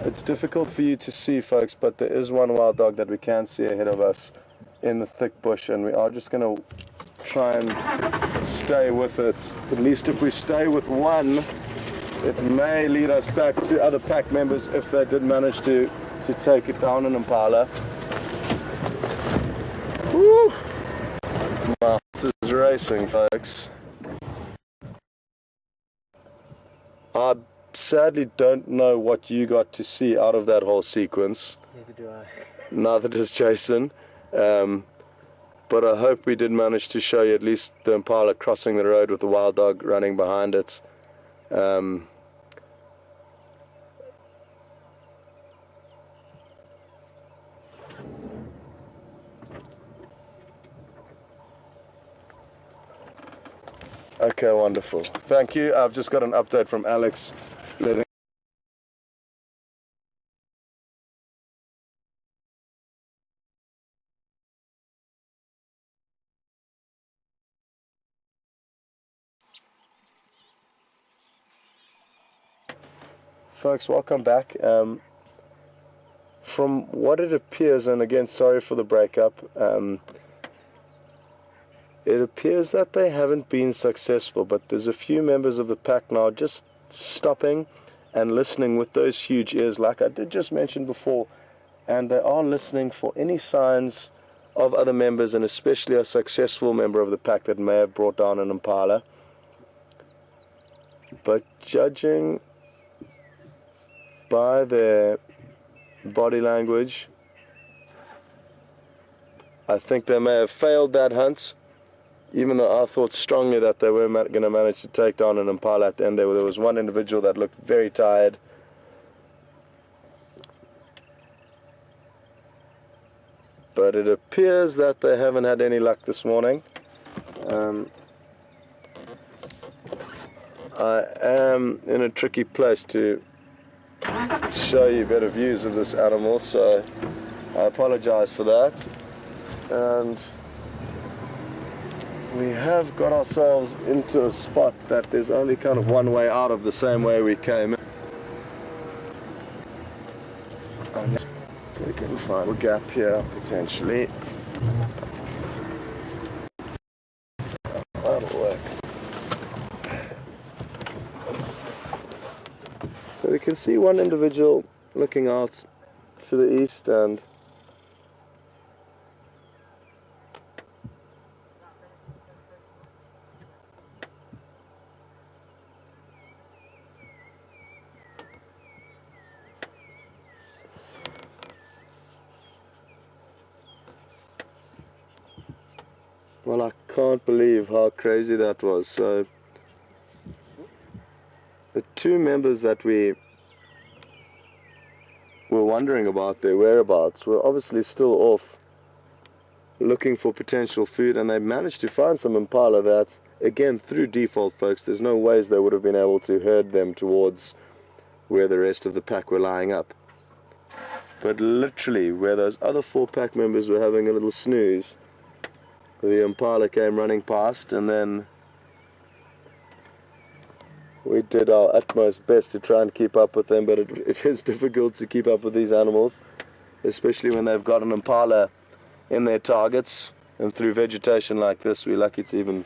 it's difficult for you to see, folks, but there is one wild dog that we can see ahead of us in the thick bush, and we are just going to try and stay with it. At least if we stay with one, it may lead us back to other pack members if they did manage to take it down an impala. Woo! My heart is racing, folks. I sadly don't know what you got to see out of that whole sequence. Neither do I. Neither does Jason. But I hope we did manage to show you at least the impala crossing the road with the wild dog running behind it. Okay, wonderful. Thank you. I've just got an update from Alex. Folks, welcome back. From what it appears, and again, sorry for the breakup, it appears that they haven't been successful, but there's a few members of the pack now just stopping and listening with those huge ears, like I did just mention before, and they are listening for any signs of other members, and especially a successful member of the pack that may have brought down an impala. But judging by their body language, I think they may have failed that hunt, even though I thought strongly that they were going to manage to take down an impala at the end. There was one individual that looked very tired. But it appears that they haven't had any luck this morning. I am in a tricky place to show you better views of this animal, so I apologize for that. And we have got ourselves into a spot that there's only kind of one way out of the same way we came in. I'm just going to find a gap here, potentially. That'll work. So we can see one individual looking out to the east, and well, I can't believe how crazy that was. So the two members that we were wondering about their whereabouts were obviously still off looking for potential food, and they managed to find some impala that, again, through default, folks, there's no ways they would have been able to herd them towards where the rest of the pack were lying up. But literally, where those other 4 pack members were having a little snooze, the impala came running past, and then we did our utmost best to try and keep up with them, but it is difficult to keep up with these animals, especially when they've got an impala in their targets, and through vegetation like this, we're lucky to even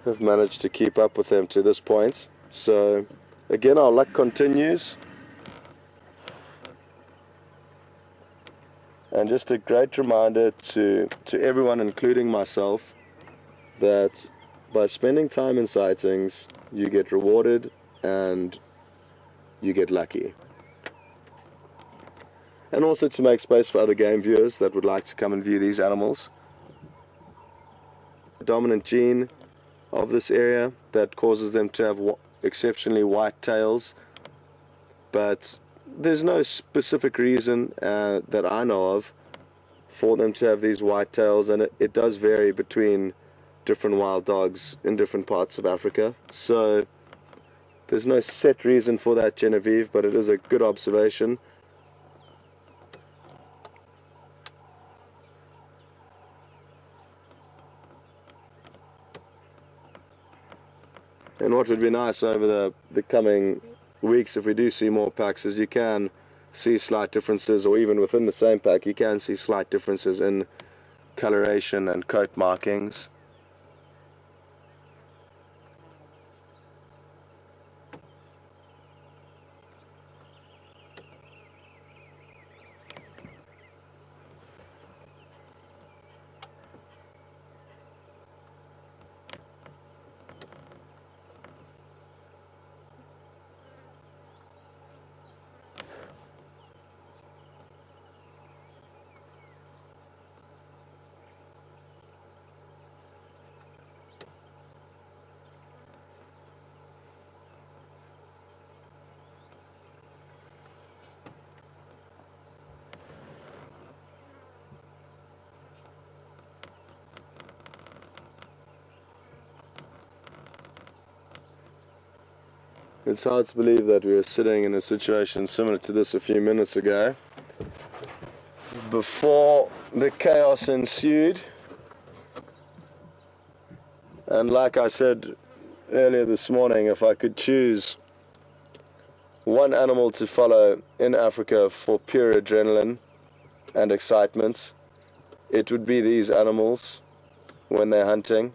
have managed to keep up with them to this point. So again, our luck continues, and just a great reminder to everyone, including myself, that by spending time in sightings, you get rewarded and you get lucky. And also to make space for other game viewers that would like to come and view these animals. The dominant gene of this area that causes them to have exceptionally white tails, but there's no specific reason that I know of for them to have these white tails, and it does vary between different wild dogs in different parts of Africa. So there's no set reason for that, Genevieve, but it is a good observation. And what would be nice over the coming weeks, if we do see more packs, is you can see slight differences, or even within the same pack, you can see slight differences in coloration and coat markings. It's hard to believe that we were sitting in a situation similar to this a few minutes ago, before the chaos ensued. And like I said earlier this morning, if I could choose one animal to follow in Africa for pure adrenaline and excitement, it would be these animals when they're hunting.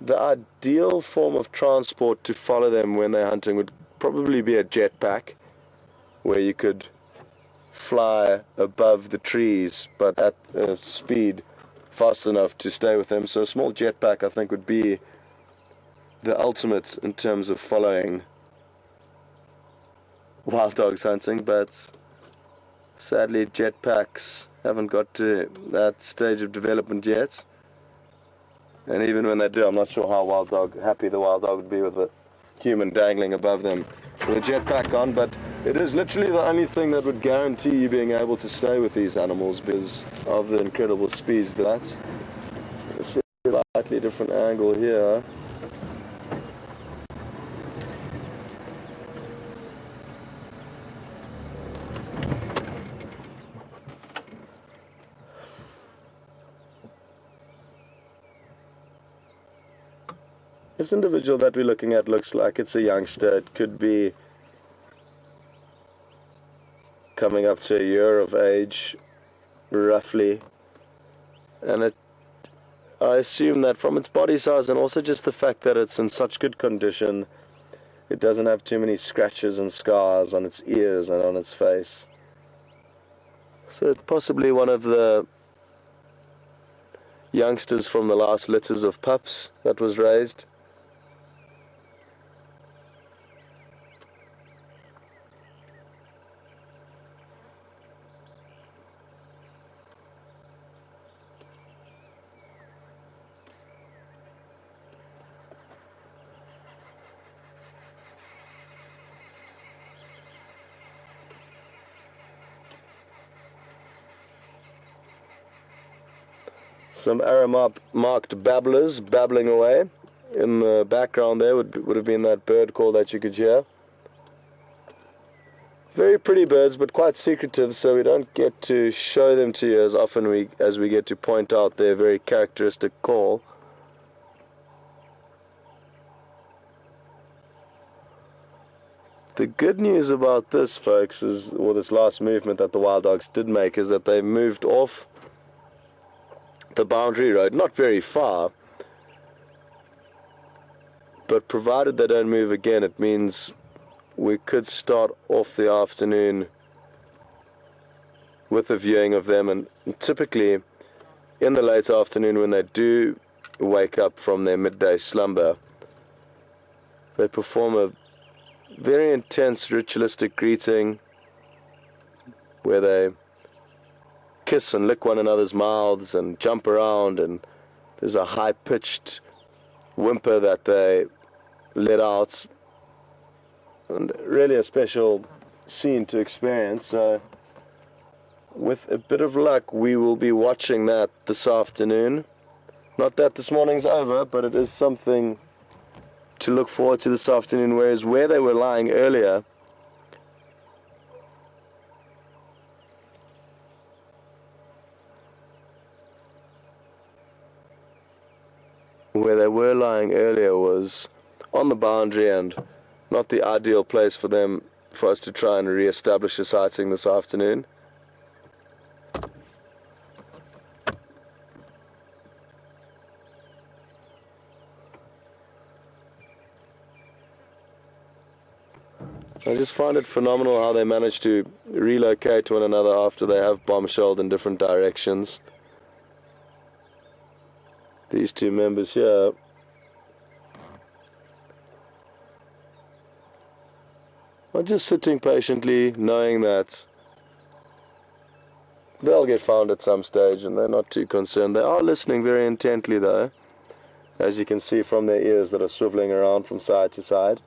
The ideal form of transport to follow them when they're hunting would probably be a jetpack, where you could fly above the trees but at a speed fast enough to stay with them. So a small jetpack, I think, would be the ultimate in terms of following wild dogs hunting, but sadly jetpacks haven't got to that stage of development yet. And even when they do, I'm not sure how happy the wild dog would be with a human dangling above them with a jetpack on, but it is literally the only thing that would guarantee you being able to stay with these animals because of the incredible speeds that's. So let's see a slightly different angle here. This individual that we're looking at looks like it's a youngster. It could be coming up to a year of age, roughly. And I assume that from its body size and also just the fact that it's in such good condition, it doesn't have too many scratches and scars on its ears and on its face. So possibly one of the youngsters from the last litters of pups that was raised. Some arrow-marked babblers babbling away. In the background there would have been that bird call that you could hear. Very pretty birds, but quite secretive, so we don't get to show them to you as often as we get to point out their very characteristic call. The good news about this, folks, is, or this last movement that the wild dogs did make, is that they moved off the boundary road, not very far, but provided they don't move again, it means we could start off the afternoon with a viewing of them. And typically in the late afternoon, when they do wake up from their midday slumber, they perform a very intense ritualistic greeting where they kiss and lick one another's mouths and jump around, and there's a high-pitched whimper that they let out, and really a special scene to experience. So with a bit of luck we will be watching that this afternoon. Not that this morning's over, but it is something to look forward to this afternoon, whereas where they were lying earlier, was on the boundary and not the ideal place for us to try and re-establish a sighting this afternoon. I just find it phenomenal how they manage to relocate one another after they have bombshelled in different directions. These two members here are just sitting patiently, knowing that they'll get found at some stage, and they're not too concerned. They are listening very intently though, as you can see from their ears that are swiveling around from side to side.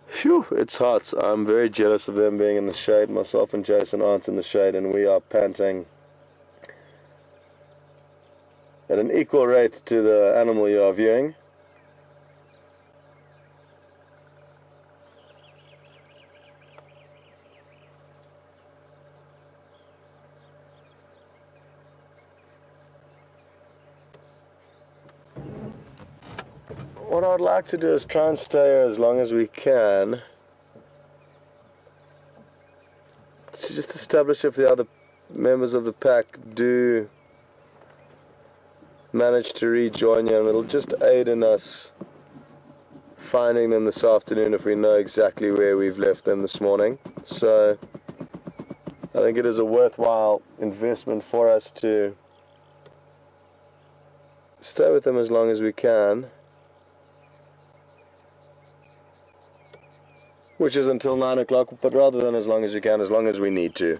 Phew, it's hot. I'm very jealous of them being in the shade. Myself and Jason aren't in the shade, and we are panting at an equal rate to the animal you are viewing. What I'd like to do is try and stay here as long as we can, to just establish if the other members of the pack do manage to rejoin you, and it'll just aid in us finding them this afternoon if we know exactly where we've left them this morning. So I think it is a worthwhile investment for us to stay with them as long as we can, which is until 9 o'clock, but rather than as long as we can, as long as we need to.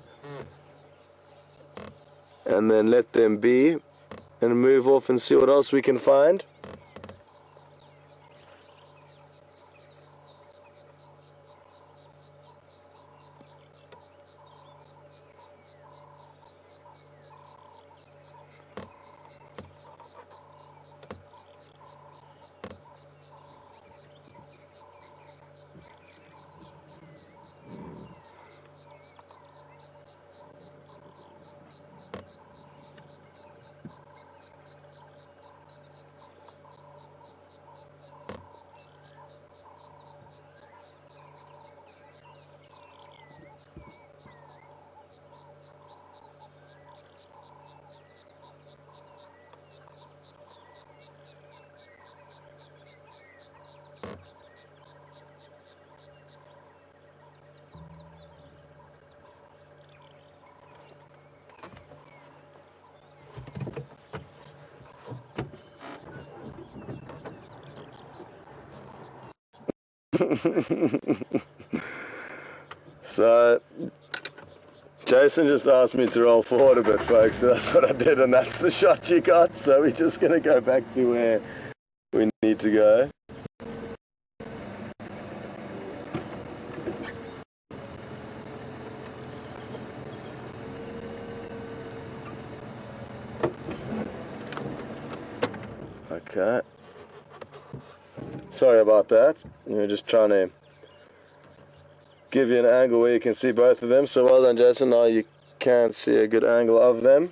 And then let them be and move off and see what else we can find. So Jason just asked me to roll forward a bit, folks, so that's what I did, and that's the shot you got. So we're just going to go back to where we need to go. Okay. Sorry about that. We're just trying to give you an angle where you can see both of them. So well done, Jason. Now you can see a good angle of them.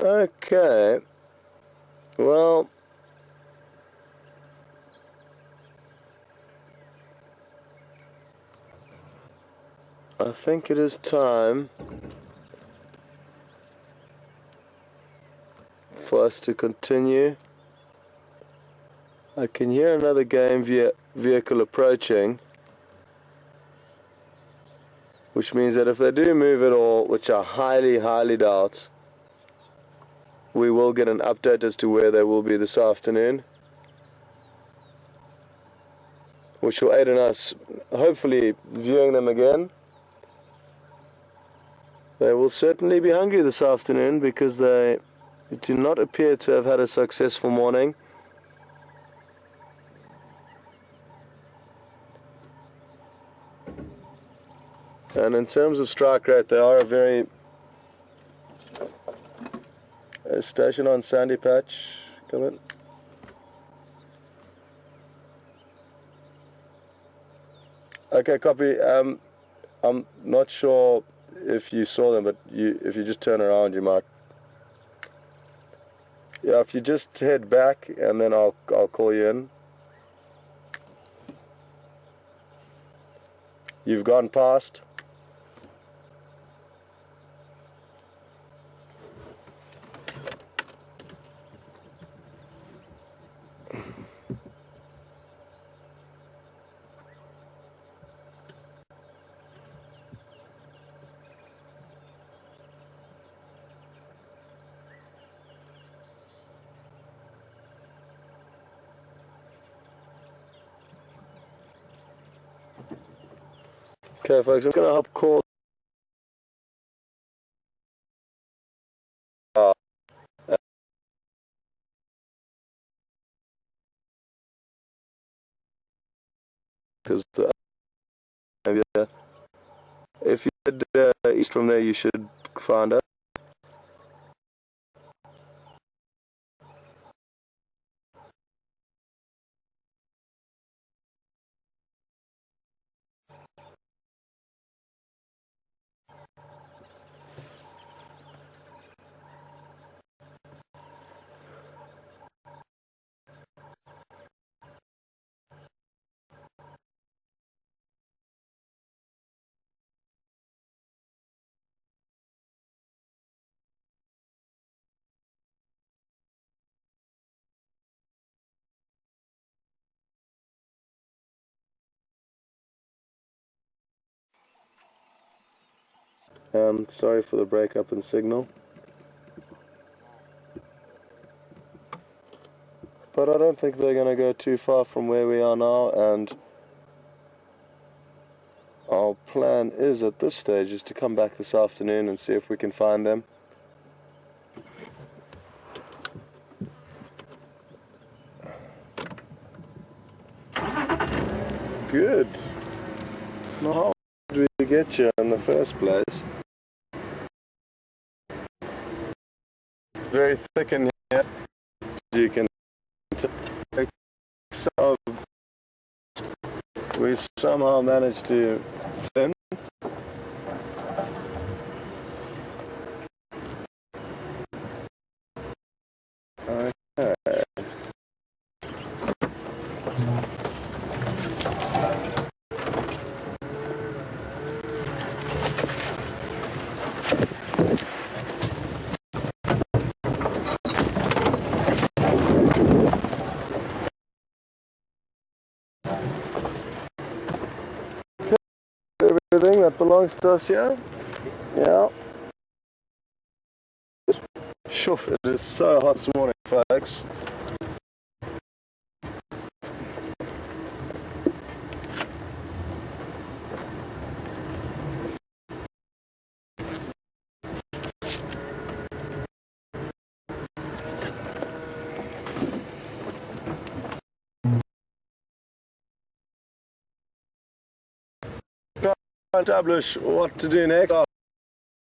Okay. Well, I think it is time for us to continue. I can hear another game vehicle approaching, which means that if they do move at all, which I highly doubt, we will get an update as to where they will be this afternoon, which will aid in us hopefully viewing them again. They will certainly be hungry this afternoon because they do not appear to have had a successful morning. And in terms of strike rate, they are a very station on Sandy Patch. Come in. Okay, copy. I'm not sure if you saw them, but if you just turn around, you might. Yeah, if you just head back, and then I'll call you in. You've gone past. Okay, folks, I'm going to help call. Because if you head east from there, you should find us. Sorry for the breakup in signal. But I don't think they're going to go too far from where we are now, and our plan is at this stage is to come back this afternoon and see if we can find them. Good. Now, how did we get you in the first place? Very thick in here. You can take some. We somehow managed to turn. Okay. Everything that belongs to us here? Yeah. Sure, it is so hot this morning, folks. Establish what to do next.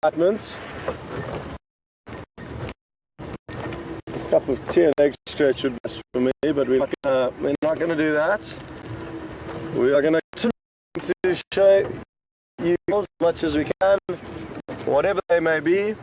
Apartments. A cup of tea and egg stretch would be best for me, but we're not gonna do that. We are gonna continue to show you as much as we can, whatever they may be.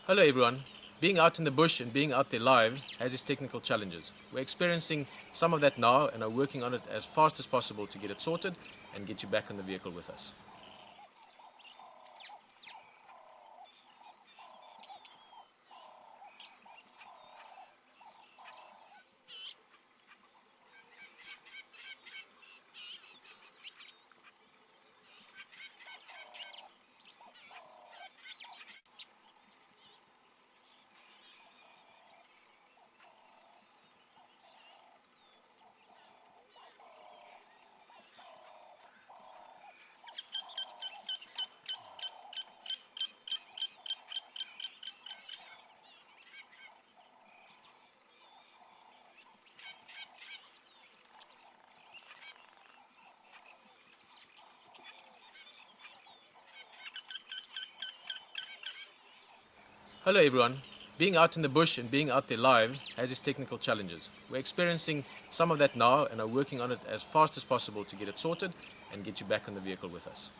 Hello everyone. Being out in the bush and being out there live has its technical challenges. We're experiencing some of that now and are working on it as fast as possible to get it sorted and get you back in the vehicle with us. Hello everyone. Being out in the bush and being out there live has its technical challenges. We're experiencing some of that now and are working on it as fast as possible to get it sorted and get you back in the vehicle with us.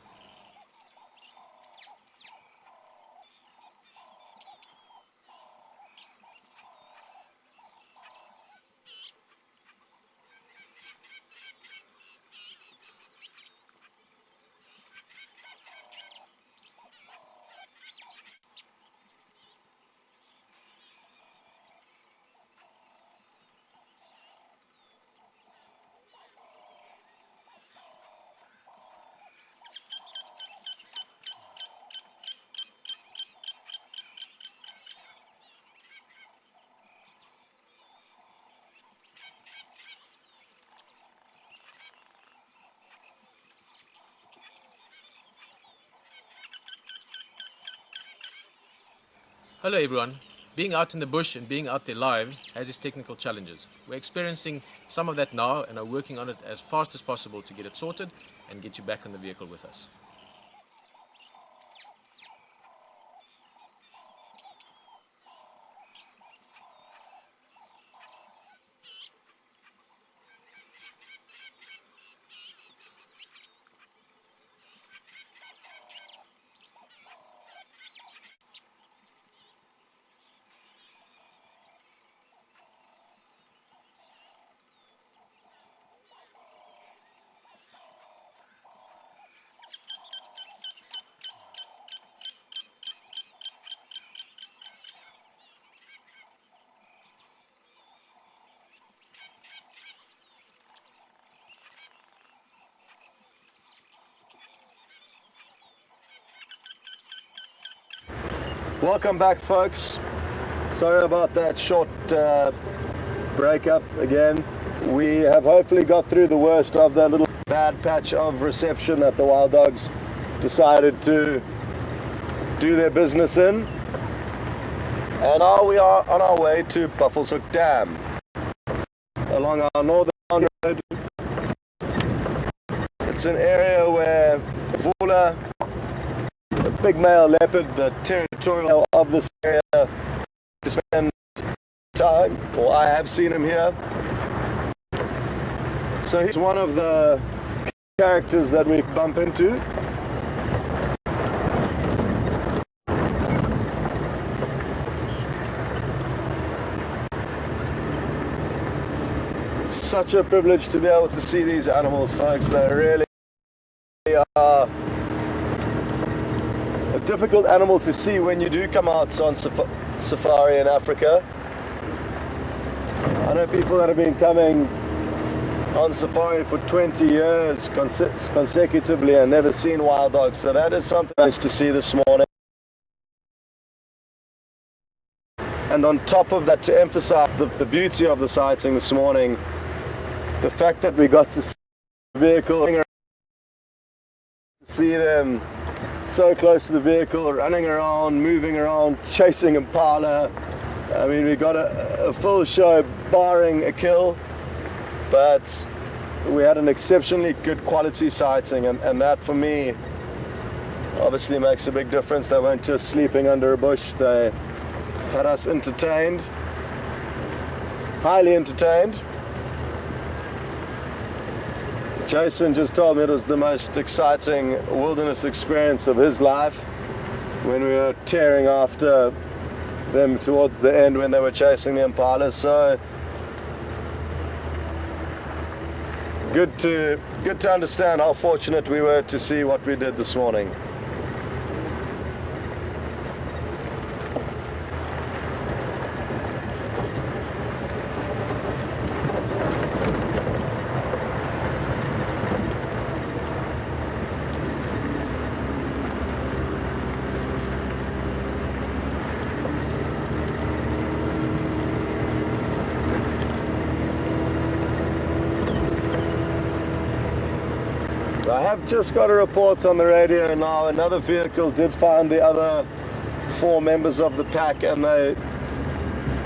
Hello everyone. Being out in the bush and being out there live has its technical challenges. We're experiencing some of that now and are working on it as fast as possible to get it sorted and get you back on the vehicle with us. Welcome back, folks. Sorry about that short breakup again. We have hopefully got through the worst of that little bad patch of reception that the wild dogs decided to do their business in. And now we are on our way to Buffelshoek Dam along our northern road. It's an area where Vula, the big male leopard, the territorial of this area, to spend time, or I have seen him here. So he's one of the characters that we bump into. Such a privilege to be able to see these animals, folks. They really are a difficult animal to see when you do come out on safari in Africa. I know people that have been coming on safari for 20 years consecutively and never seen wild dogs, so that is something I managed to see this morning. And on top of that, to emphasize the beauty of the sighting this morning, the fact that we got to see the vehicle, see them so close to the vehicle, running around, moving around, chasing impala. I mean, we got a full show barring a kill, but we had an exceptionally good quality sighting, and that for me obviously makes a big difference. They weren't just sleeping under a bush, they had us entertained, highly entertained. Jason just told me it was the most exciting wilderness experience of his life when we were tearing after them towards the end when they were chasing the impalas. So good to understand how fortunate we were to see what we did this morning. I have just got a report on the radio now. Another vehicle did find the other 4 members of the pack, and they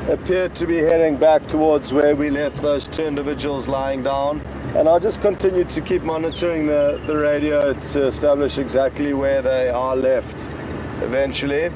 appeared to be heading back towards where we left those 2 individuals lying down. And I'll just continue to keep monitoring the radio to establish exactly where they are left eventually.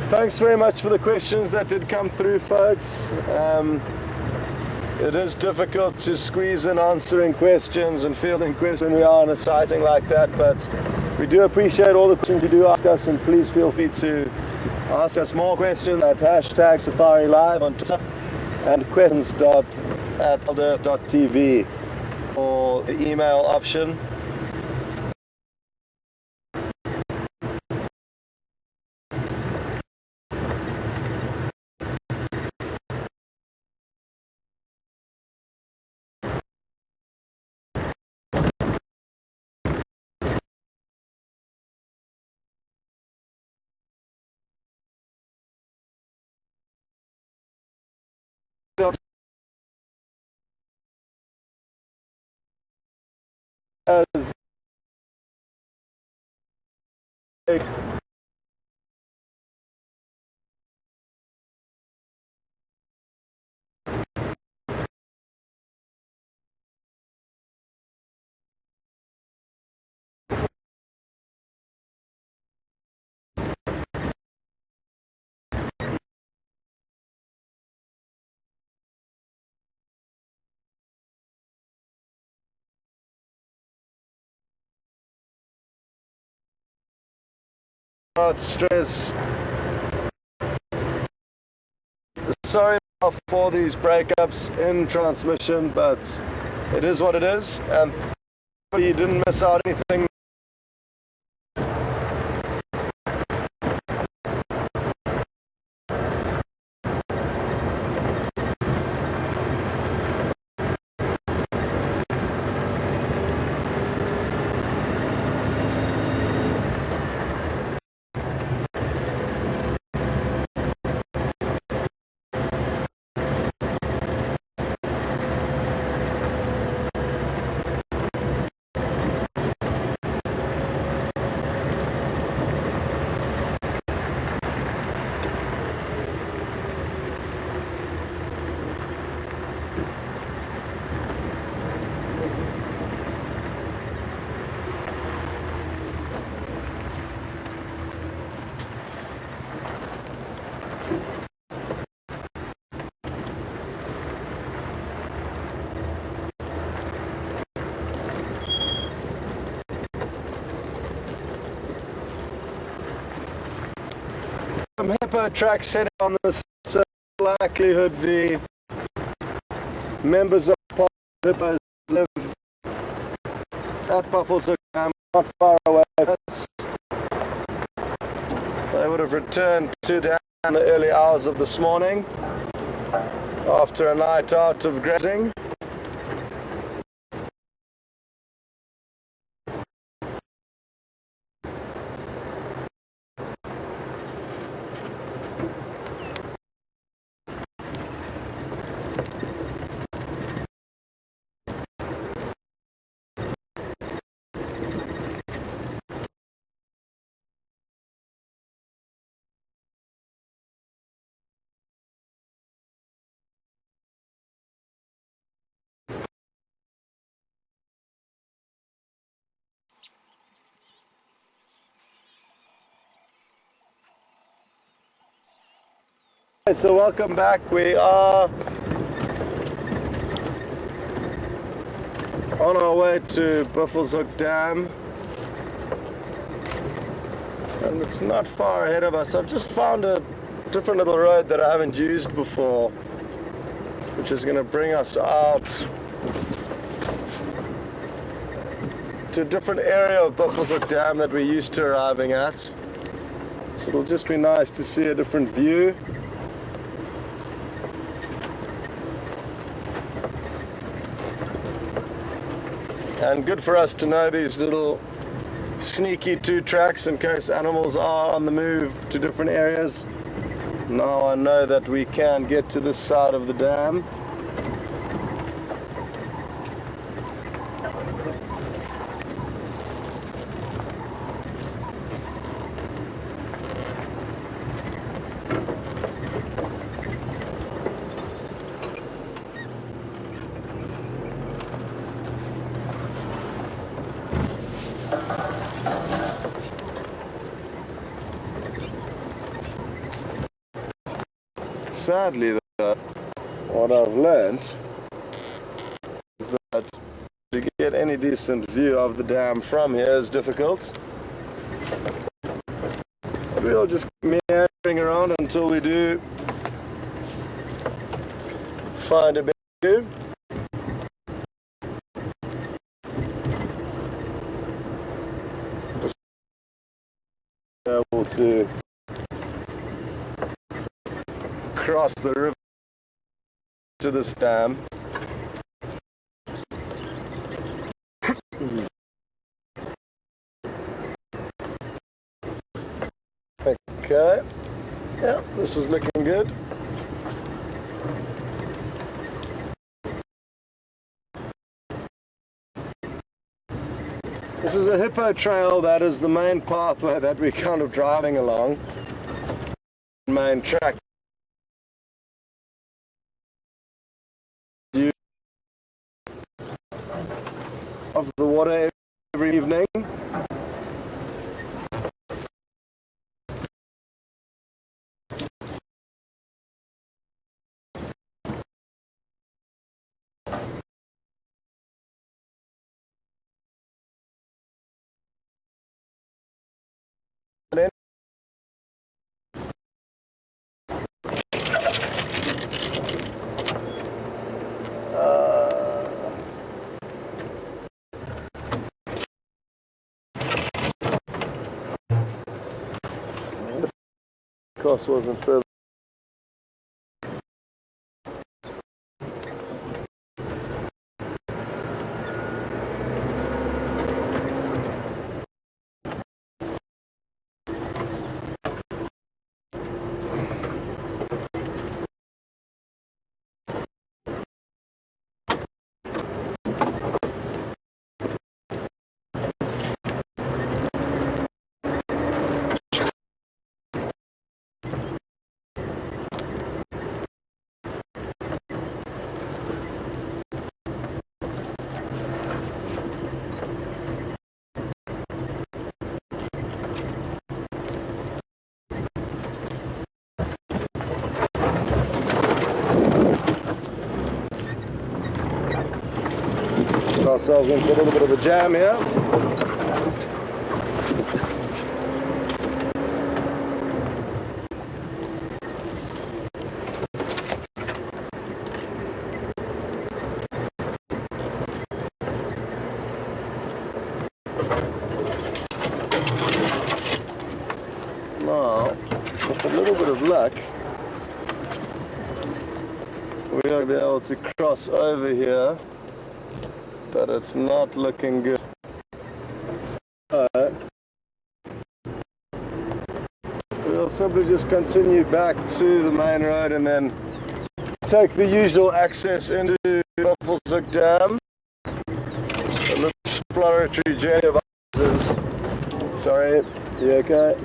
Thanks very much for the questions that did come through, folks. It is difficult to squeeze in answering questions and fielding questions when we are on a sighting like that, but we do appreciate all the questions you do ask us, and please feel free to ask us more questions at hashtag Safari Live on Twitter and questions@WildEarthTV or the email option. As stress. Sorry for these breakups in transmission, but it is what it is, and you didn't miss out anything. Some hippo tracks heading on this, so likelihood the members of the hippos live at Buffalo's Dam, not far away from us. They would have returned to the dam in the early hours of this morning after a night out of grazing. So welcome back. We are on our way to Buffalo's Hook Dam, and it's not far ahead of us. I've just found a different little road that I haven't used before, which is going to bring us out to a different area of Buffalo's Hook Dam that we're used to arriving at. So it'll just be nice to see a different view. And good for us to know these little sneaky two tracks in case animals are on the move to different areas. Now I know that we can get to this side of the dam. Sadly, what I've learned To get any decent view of the dam from here is difficult. We'll just meandering around until we do find a better view. Just able to cross the river to this dam. Okay, yeah, this is looking good. This is a hippo trail. That is the main pathway that we're kind of driving along. Main track. View of the water every evening. Cost wasn't further. Ourselves into a little bit of a jam here. Now, with a little bit of luck, we're going to be able to cross over here. But it's not looking good. We'll simply just continue back to the main road and then take the usual access into the Arathusa Dam. A little exploratory journey of ours. Sorry, you okay?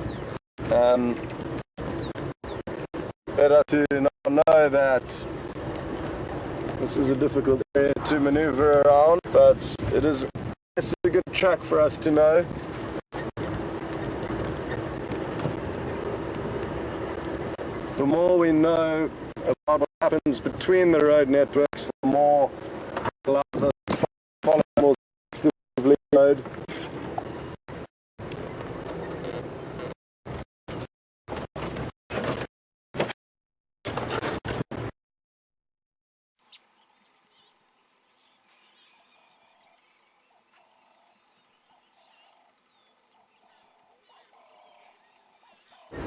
Better to not know that this is a difficult area to maneuver around, but it's a good track for us to know. The more we know about what happens between the road networks, the more it allows us to follow more effectively the road.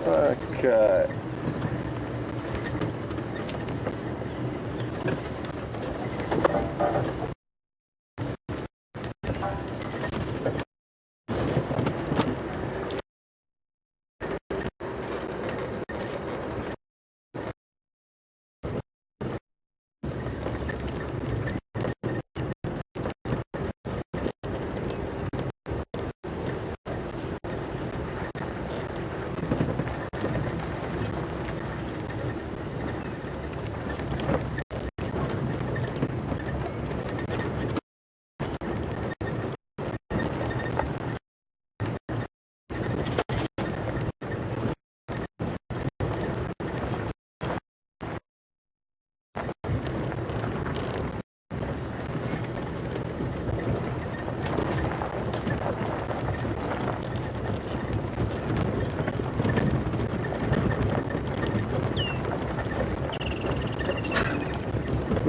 Okay.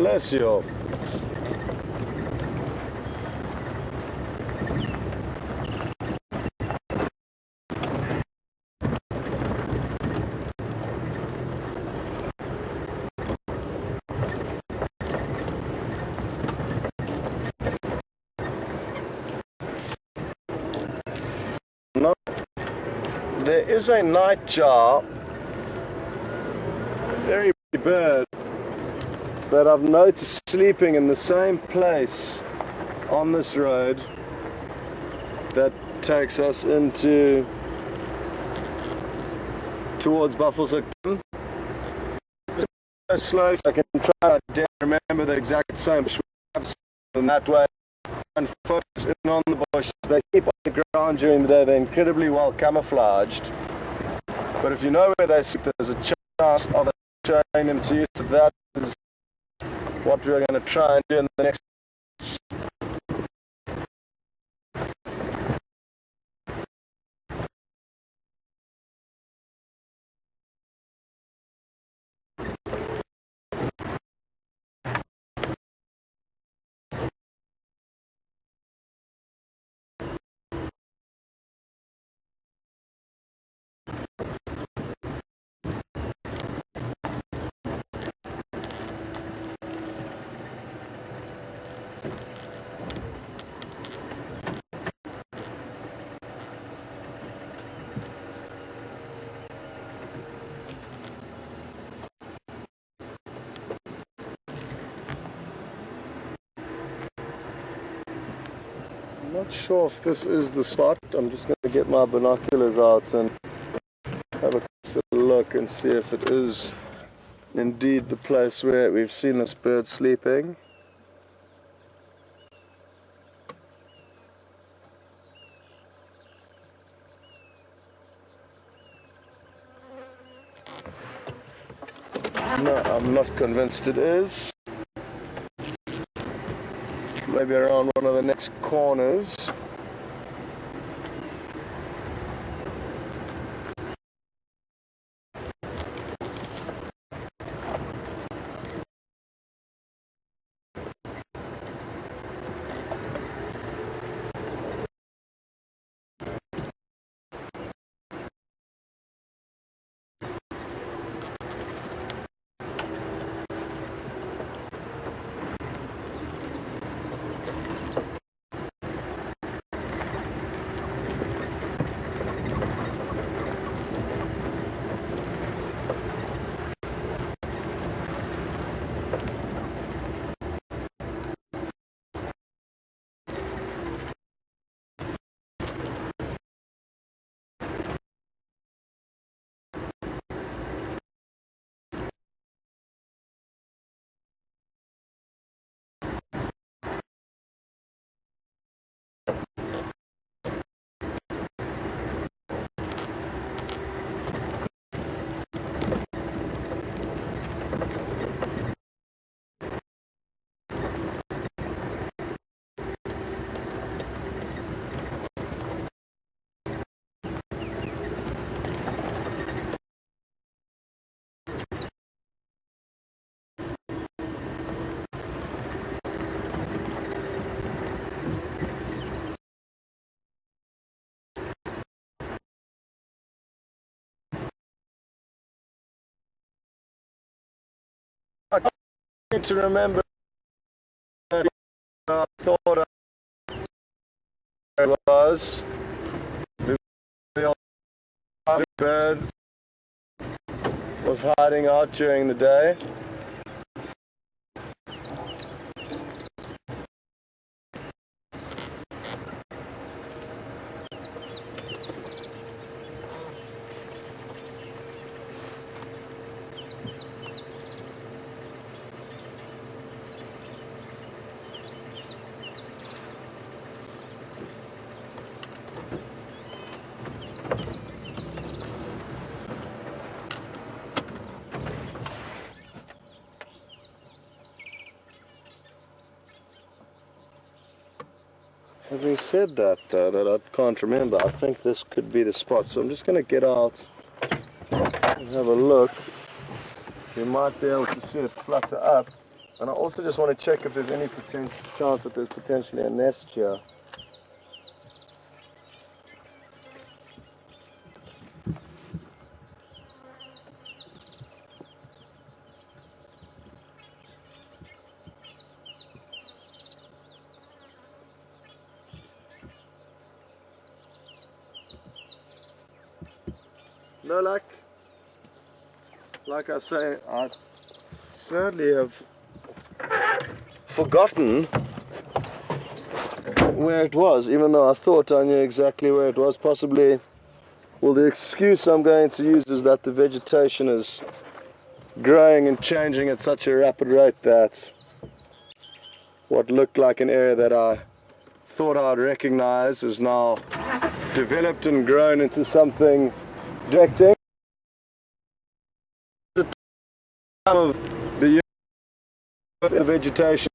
bless you. No, there is a nightjar, very big bird, that I've noticed sleeping in the same place on this road that takes us towards Buffalo. Slow, so I can try to remember the exact same in that way and focus in on the bushes. They keep on the ground during the day. They're incredibly well camouflaged, but if you know where they sleep, there's a chance of showing them to you. So that is what we're going to try and do in the next. I'm not sure if this is the spot. I'm just going to get my binoculars out and have a closer look and see if it is indeed the place where we've seen this bird sleeping. No, I'm not convinced it is. Maybe around one of the next corners. I need to remember that I thought it was the bird was hiding out during the day. Having said that, that I can't remember, I think this could be the spot. So I'm just going to get out and have a look. You might be able to see it flutter up. And I also just want to check if there's any chance that there's potentially a nest here. No luck. Like I say, I sadly have forgotten where it was, even though I thought I knew exactly where it was. Possibly, well, the excuse I'm going to use is that the vegetation is growing and changing at such a rapid rate that what looked like an area that I thought I'd recognize is now developed and grown into something directing. The time of the year, the vegetation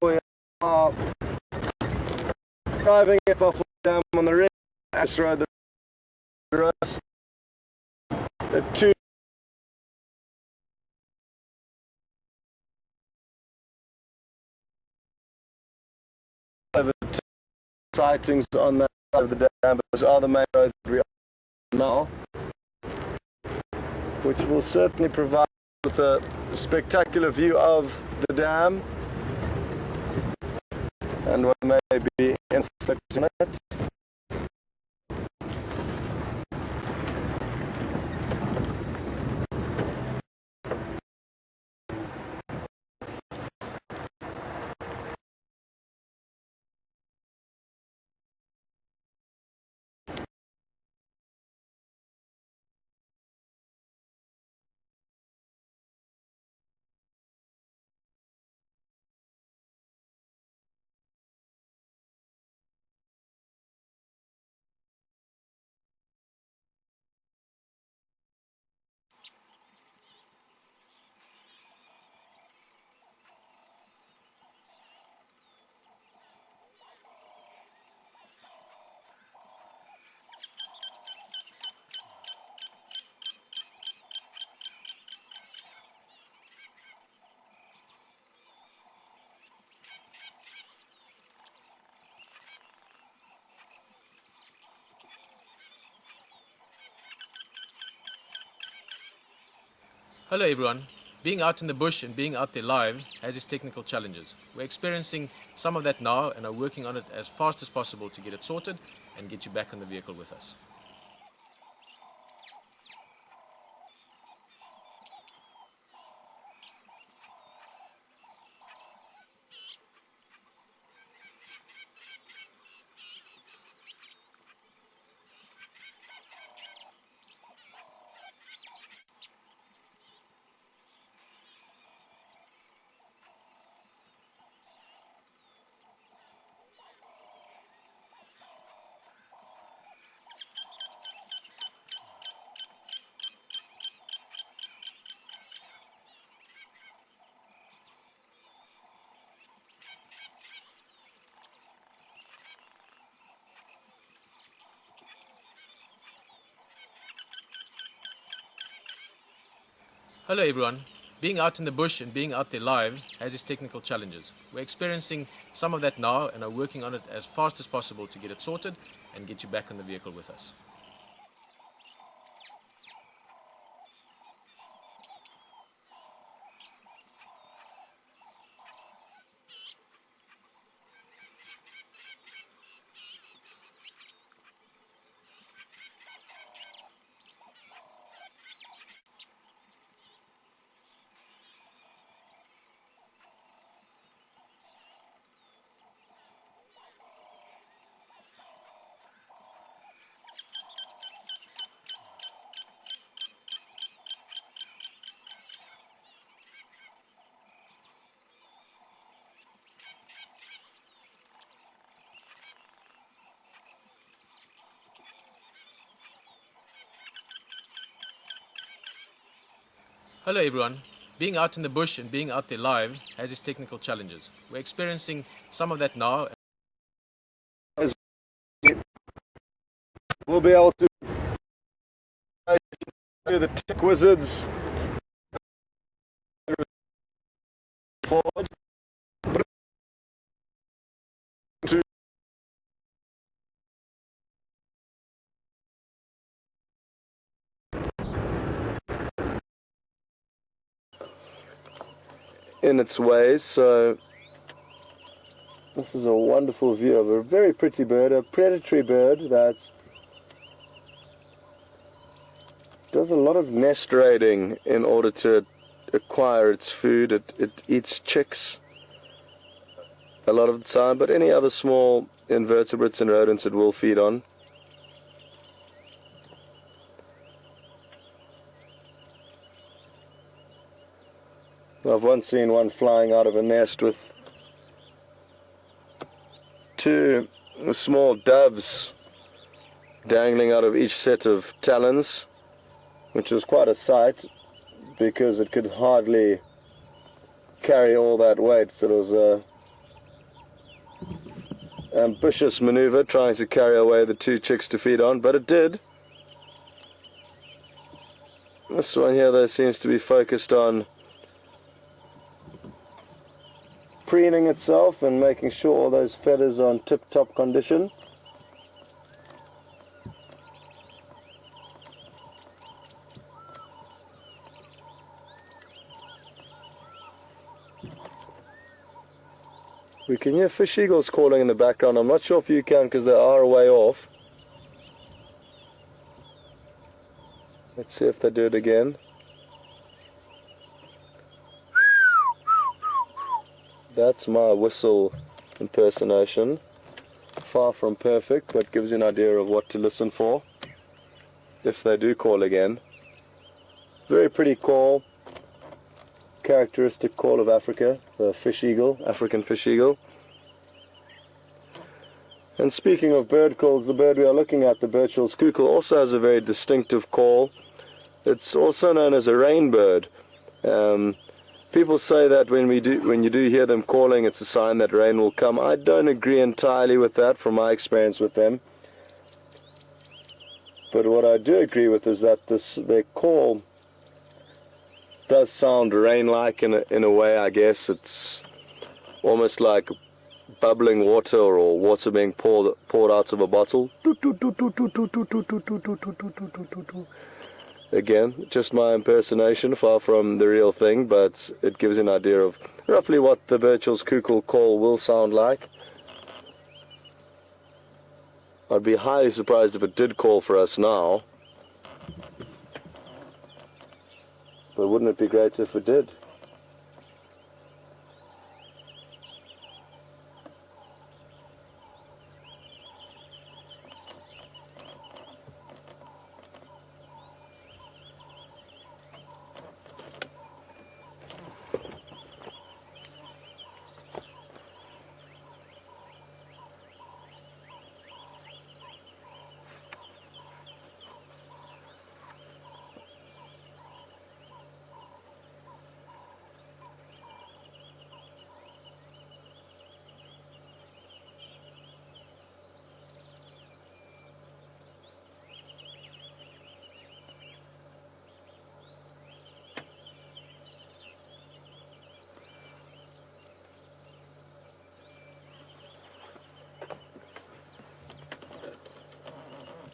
we are driving up off the dam on the Ash Road, the roads, the two sightings on that side of the dam, but those are the main roads that we are now, which will certainly provide with a spectacular view of the dam and what may be inflicting it. Hello everyone. Being out in the bush and being out there live has its technical challenges. We're experiencing some of that now and are working on it as fast as possible to get it sorted and get you back on the vehicle with us. Hello everyone. Being out in the bush and being out there live has its technical challenges. We're experiencing some of that now and are working on it as fast as possible to get it sorted and get you back on the vehicle with us. Hello everyone. Being out in the bush and being out there live has its technical challenges. We're experiencing some of that now. We'll be able to do the tech wizards forward. In its ways, so this is a wonderful view of a very pretty bird, a predatory bird that does a lot of nest raiding in order to acquire its food. It eats chicks a lot of the time, but any other small invertebrates and rodents it will feed on. I've once seen one flying out of a nest with two small doves dangling out of each set of talons, which was quite a sight because it could hardly carry all that weight. So it was a ambitious maneuver trying to carry away the two chicks to feed on, but it did. This one here though seems to be focused on preening itself and making sure all those feathers are in tip-top condition. We can hear fish eagles calling in the background. I'm not sure if you can because they are a way off. Let's see if they do it again. That's my whistle impersonation. Far from perfect, but gives you an idea of what to listen for if they do call again. Very pretty call. Characteristic call of Africa, the fish eagle, African fish eagle. And speaking of bird calls, the bird we are looking at, the Burchell's cuckoo, also has a very distinctive call. It's also known as a rain bird. People say that when you do hear them calling, it's a sign that rain will come. I don't agree entirely with that from my experience with them. But what I do agree with is that their call does sound rain-like in a way, I guess. It's almost like bubbling water or water being poured out of a bottle. Again, just my impersonation, far from the real thing, but it gives an idea of roughly what the Burchell's cuckoo call will sound like. I'd be highly surprised if it did call for us now. But wouldn't it be great if it did?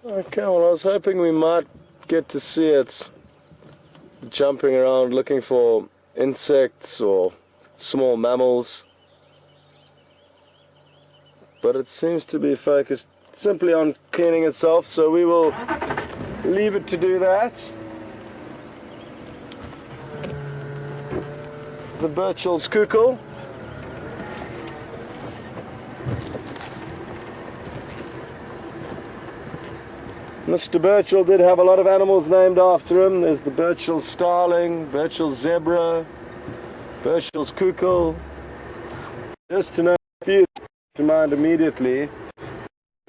Okay, well, I was hoping we might get to see it jumping around looking for insects or small mammals, but it seems to be focused simply on cleaning itself, so we will leave it to do that. The Burchell's cuckoo. Mr. Burchell did have a lot of animals named after him. There's the Burchell's starling, Burchell's zebra, Burchell's cuckoo. Just to know a few to mind immediately.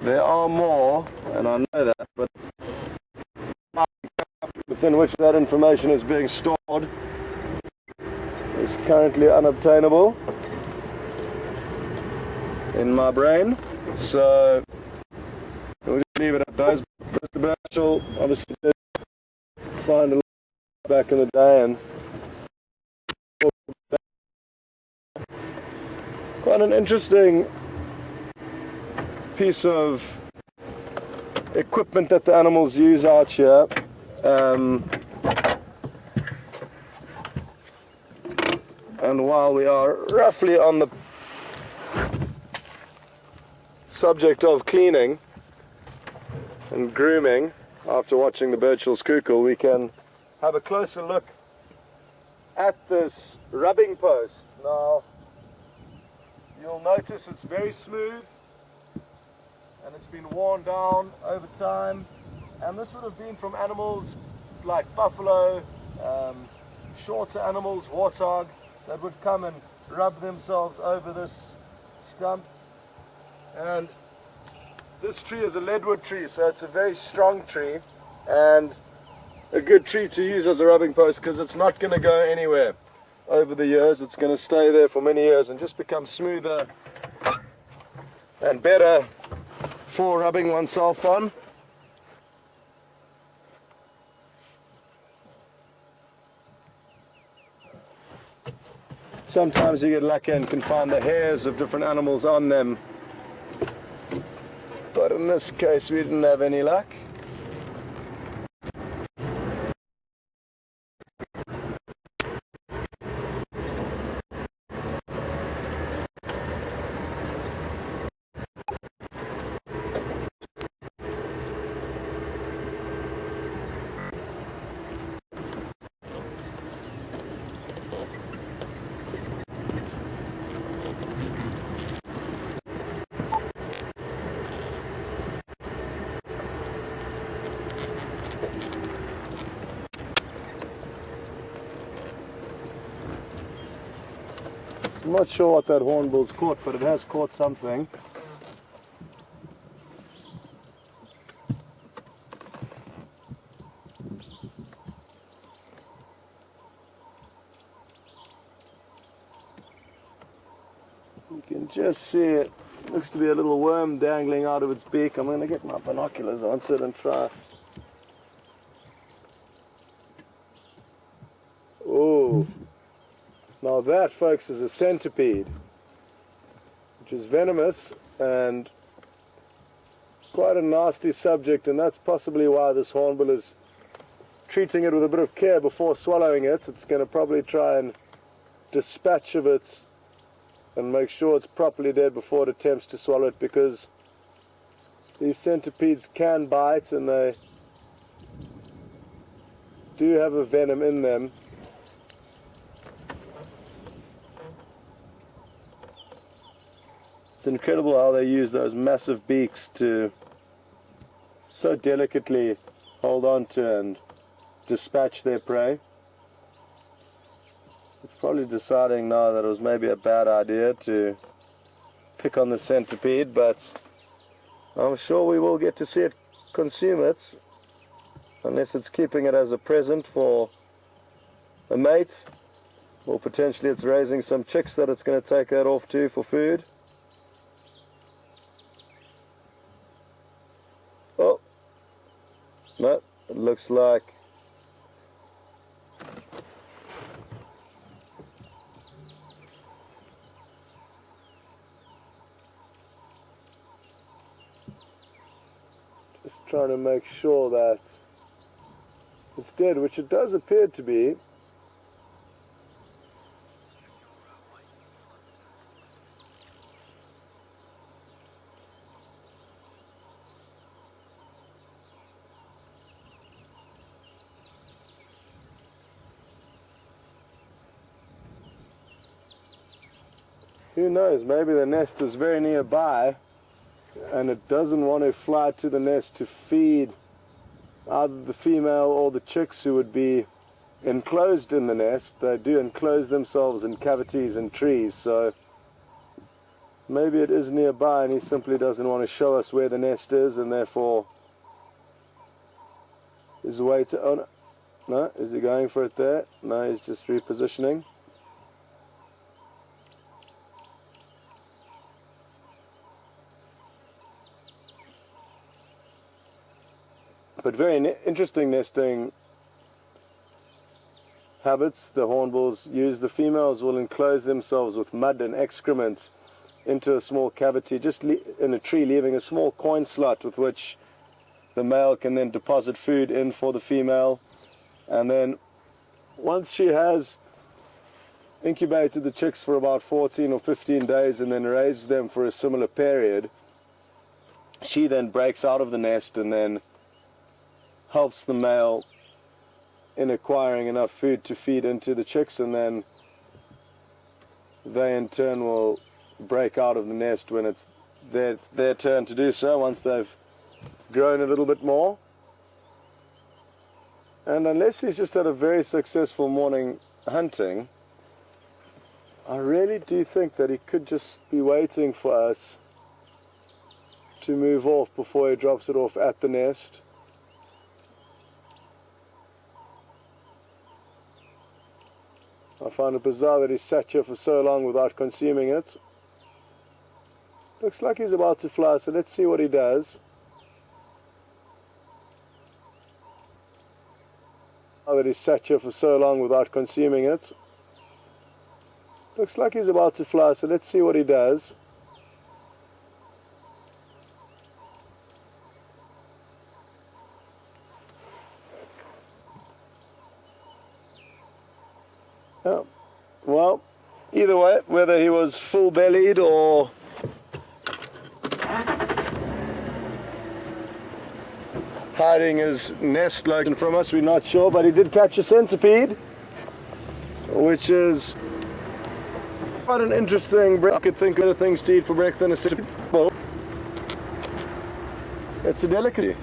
There are more, and I know that, but within which that information is being stored is currently unobtainable in my brain, so we'll just leave it at those. Mr. Birchall obviously did find a lot back in the day, and quite an interesting piece of equipment that the animals use out here. And while we are roughly on the subject of cleaning and grooming, after watching the Birchall's Kukul, we can have a closer look at this rubbing post. Now, you'll notice it's very smooth and it's been worn down over time, and this would have been from animals like buffalo, shorter animals, warthog, that would come and rub themselves over this stump. And this tree is a leadwood tree, so it's a very strong tree and a good tree to use as a rubbing post, because it's not going to go anywhere over the years. It's going to stay there for many years and just become smoother and better for rubbing oneself on. Sometimes you get lucky and can find the hairs of different animals on them, but in this case we didn't have any luck. I'm not sure what that hornbill's caught, but it has caught something. You can just see it. Looks to be a little worm dangling out of its beak. I'm going to get my binoculars onto it and try. Oh, now that, folks, is a centipede, which is venomous and quite a nasty subject, and that's possibly why this hornbill is treating it with a bit of care before swallowing it. It's going to probably try and dispatch of it and make sure it's properly dead before it attempts to swallow it, because these centipedes can bite and they do have a venom in them. It's incredible how they use those massive beaks to so delicately hold on to and dispatch their prey. It's probably deciding now that it was maybe a bad idea to pick on the centipede, but I'm sure we will get to see it consume it, unless it's keeping it as a present for a mate, or potentially it's raising some chicks that it's going to take that off to for food. Oh, no, it looks like just trying to make sure that it's dead, which it does appear to be. Who knows, maybe the nest is very nearby and it doesn't want to fly to the nest to feed either the female or the chicks who would be enclosed in the nest. They do enclose themselves in cavities in trees, so maybe it is nearby and he simply doesn't want to show us where the nest is, and therefore is waiting. Oh no, is he going for it there? No, he's just repositioning. But very interesting nesting habits the hornbills use. The females will enclose themselves with mud and excrement into a small cavity just in a tree, leaving a small coin slot with which the male can then deposit food in for the female. And then once she has incubated the chicks for about 14 or 15 days and then raised them for a similar period, she then breaks out of the nest and then helps the male in acquiring enough food to feed into the chicks, and then they in turn will break out of the nest when it's their turn to do so, once they've grown a little bit more. And unless he's just had a very successful morning hunting, I really do think that he could just be waiting for us to move off before he drops it off at the nest. I find it bizarre that he sat here for so long without consuming it. Looks like he's about to fly, so let's see what he does. That he sat here for so long without consuming it. Looks like he's about to fly, so let's see what he does. Yeah. Well, either way, whether he was full-bellied or hiding his nest location from us, we're not sure, but he did catch a centipede, which is quite an interesting. I could think of other things to eat for breakfast than a centipede. Well, it's a delicacy.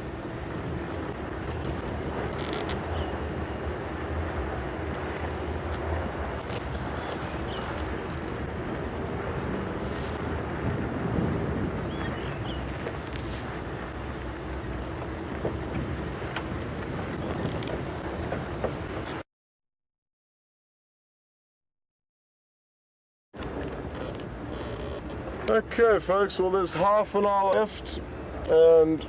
Okay folks, well there's half an hour left and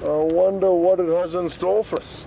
I wonder what it has in store for us.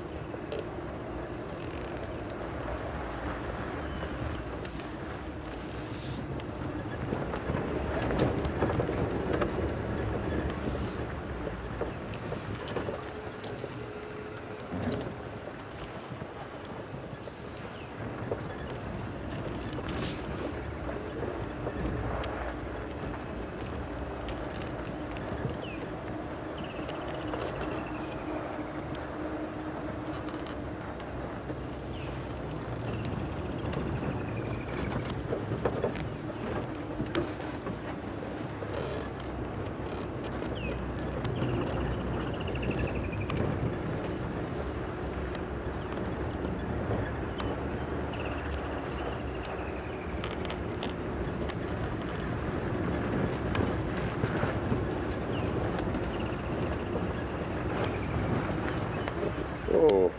Oh,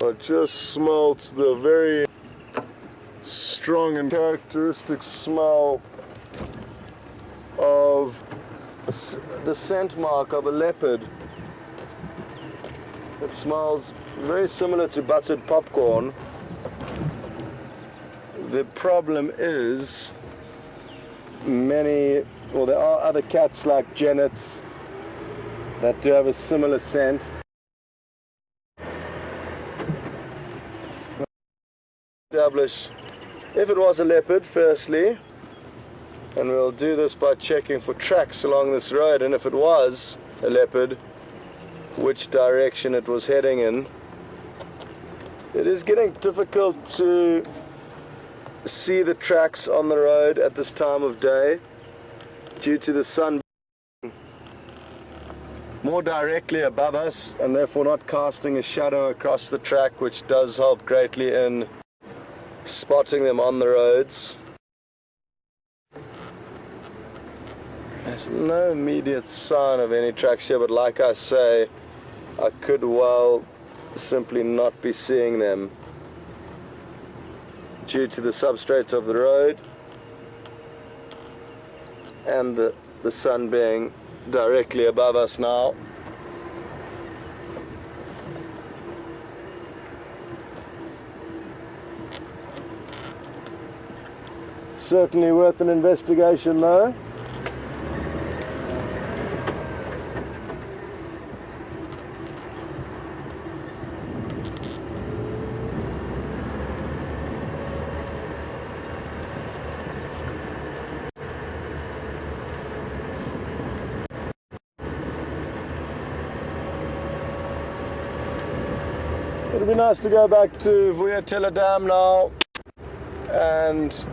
I just smelt the very strong and characteristic smell of the scent mark of a leopard. It smells very similar to buttered popcorn. The problem is there are other cats like Jennets that do have a similar scent. Establish if it was a leopard firstly, and we'll do this by checking for tracks along this road, and if it was a leopard, which direction it was heading in. It is getting difficult to see the tracks on the road at this time of day due to the sun more directly above us and therefore not casting a shadow across the track, which does help greatly in spotting them on the roads. There's no immediate sign of any tracks here, but like I say, I could well simply not be seeing them due to the substrate of the road and the sun being directly above us now. Certainly worth an investigation though. It'll be nice to go back to WildEarthTV Dam now and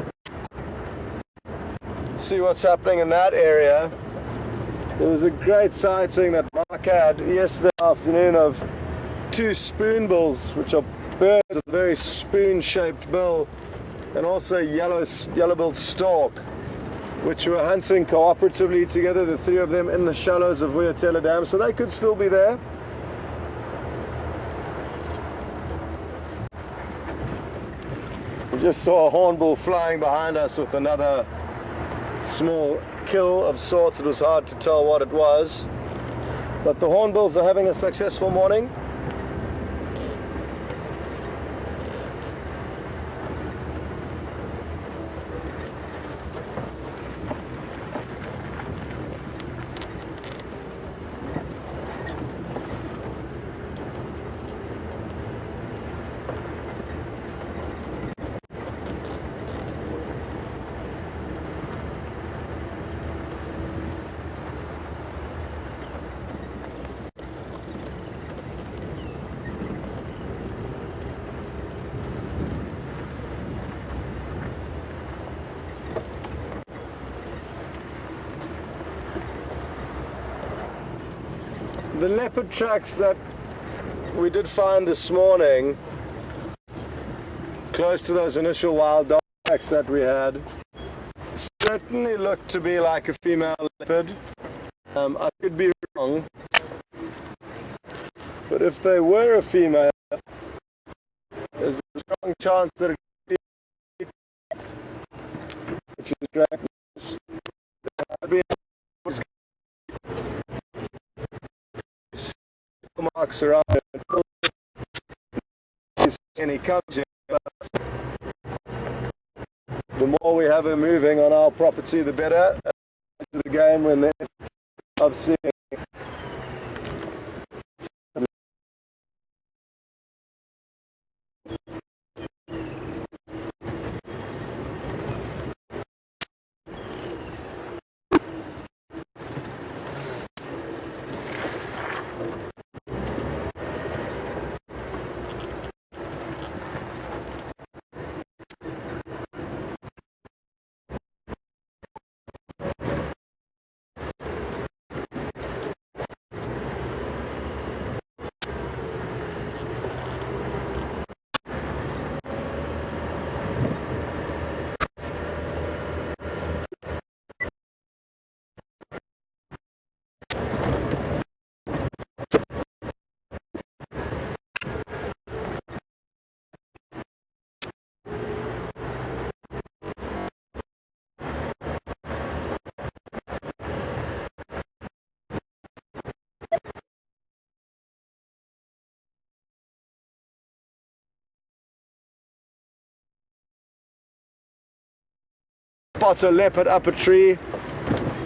see what's happening in that area. There was a great sighting that Mark had yesterday afternoon of two spoonbills, which are birds with a very spoon-shaped bill, and also yellow-billed stork, which were hunting cooperatively together, the three of them in the shallows of WildEarthTV Dam, so they could still be there. We just saw a hornbill flying behind us with another small kill of sorts. It was hard to tell what it was, but the hornbills are having a successful morning. The leopard tracks that we did find this morning, close to those initial wild dog tracks that we had, certainly looked to be like a female leopard. I could be wrong, but if they were a female, there's a strong chance that it could be, which is great. Marks around it, and he comes in. The more we have him moving on our property, the better. The game when there's of seeing. Spots a leopard up a tree.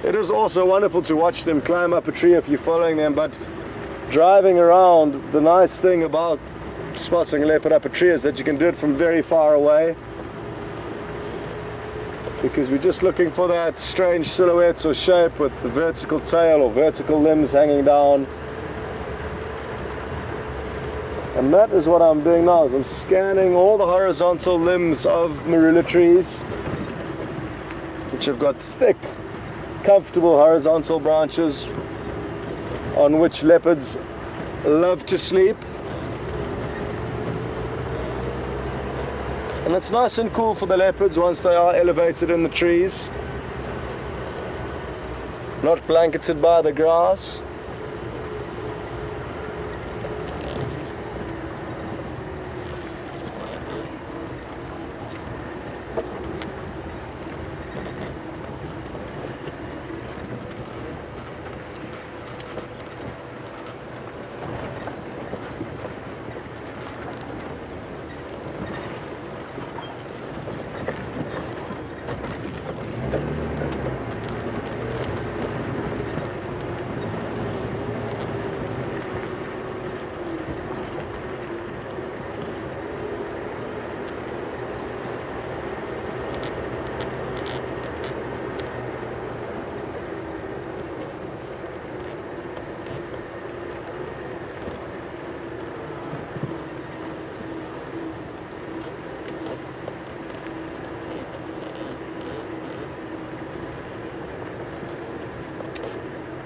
It is also wonderful to watch them climb up a tree if you're following them, but driving around, the nice thing about spotting a leopard up a tree is that you can do it from very far away, because we're just looking for that strange silhouette or shape with the vertical tail or vertical limbs hanging down. And that is what I'm doing now, is I'm scanning all the horizontal limbs of marula trees, which have got thick, comfortable horizontal branches on which leopards love to sleep. And it's nice and cool for the leopards once they are elevated in the trees, not blanketed by the grass.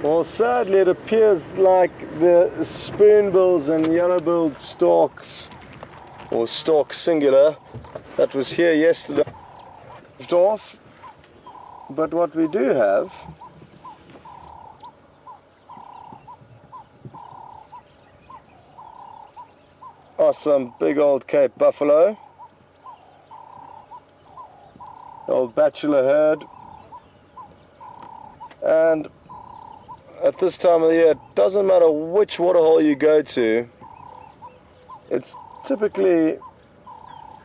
Well, sadly it appears like the spoonbills and yellow-billed storks, or stork singular, that was here yesterday moved off. But what we do have are some big old Cape buffalo, old bachelor herd, and at this time of the year, it doesn't matter which waterhole you go to, it's typically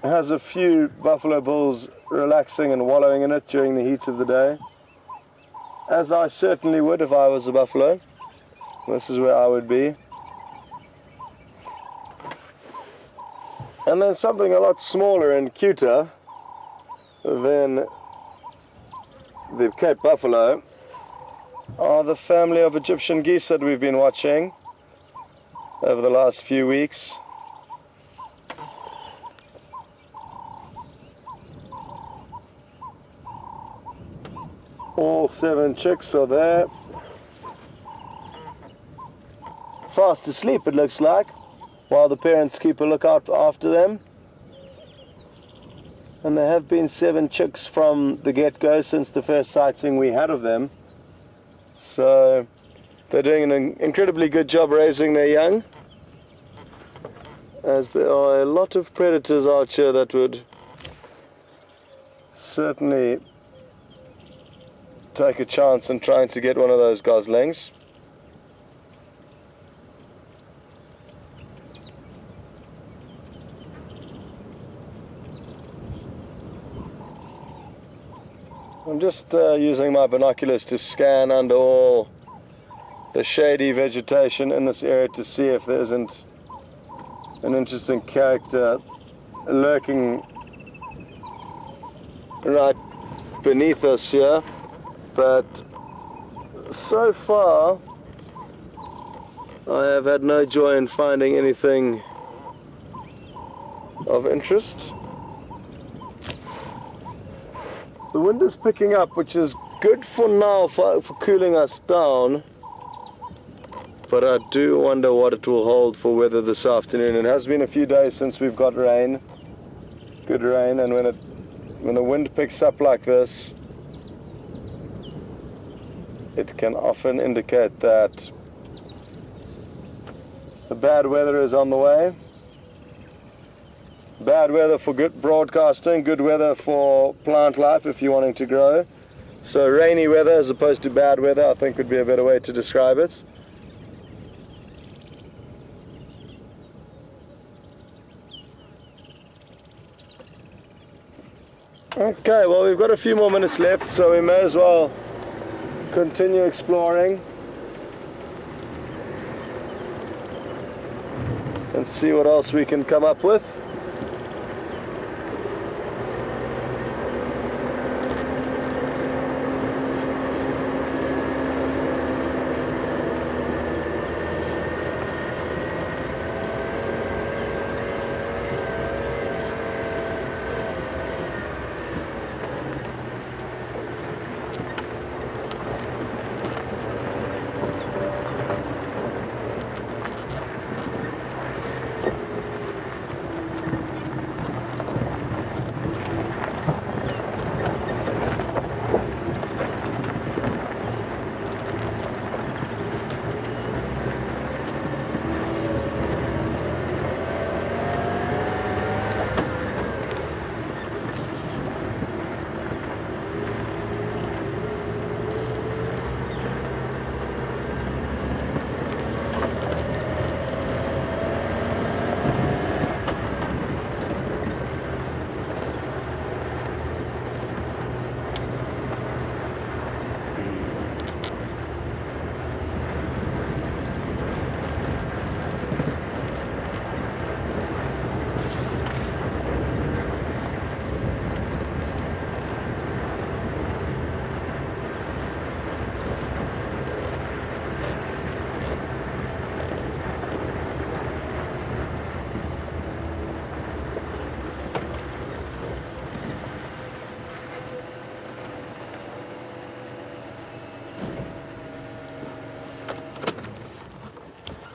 has a few buffalo bulls relaxing and wallowing in it during the heat of the day, as I certainly would if I was a buffalo. This is where I would be. And then something a lot smaller and cuter than the Cape buffalo are the family of Egyptian geese that we've been watching over the last few weeks. All 7 chicks are there, fast asleep it looks like, while the parents keep a lookout after them. And there have been 7 chicks from the get-go since the first sighting we had of them. So they're doing an incredibly good job raising their young, as there are a lot of predators out here that would certainly take a chance in trying to get one of those goslings. I'm just using my binoculars to scan under all the shady vegetation in this area to see if there isn't an interesting character lurking right beneath us here. But so far I have had no joy in finding anything of interest. The wind is picking up, which is good for now for cooling us down, but I do wonder what it will hold for weather this afternoon. It has been a few days since we've got rain, good rain, and when the wind picks up like this, it can often indicate that the bad weather is on the way. Bad weather for good broadcasting, good weather for plant life if you're wanting to grow. So rainy weather as opposed to bad weather, I think would be a better way to describe it. Okay, well we've got a few more minutes left, so we may as well continue exploring and see what else we can come up with.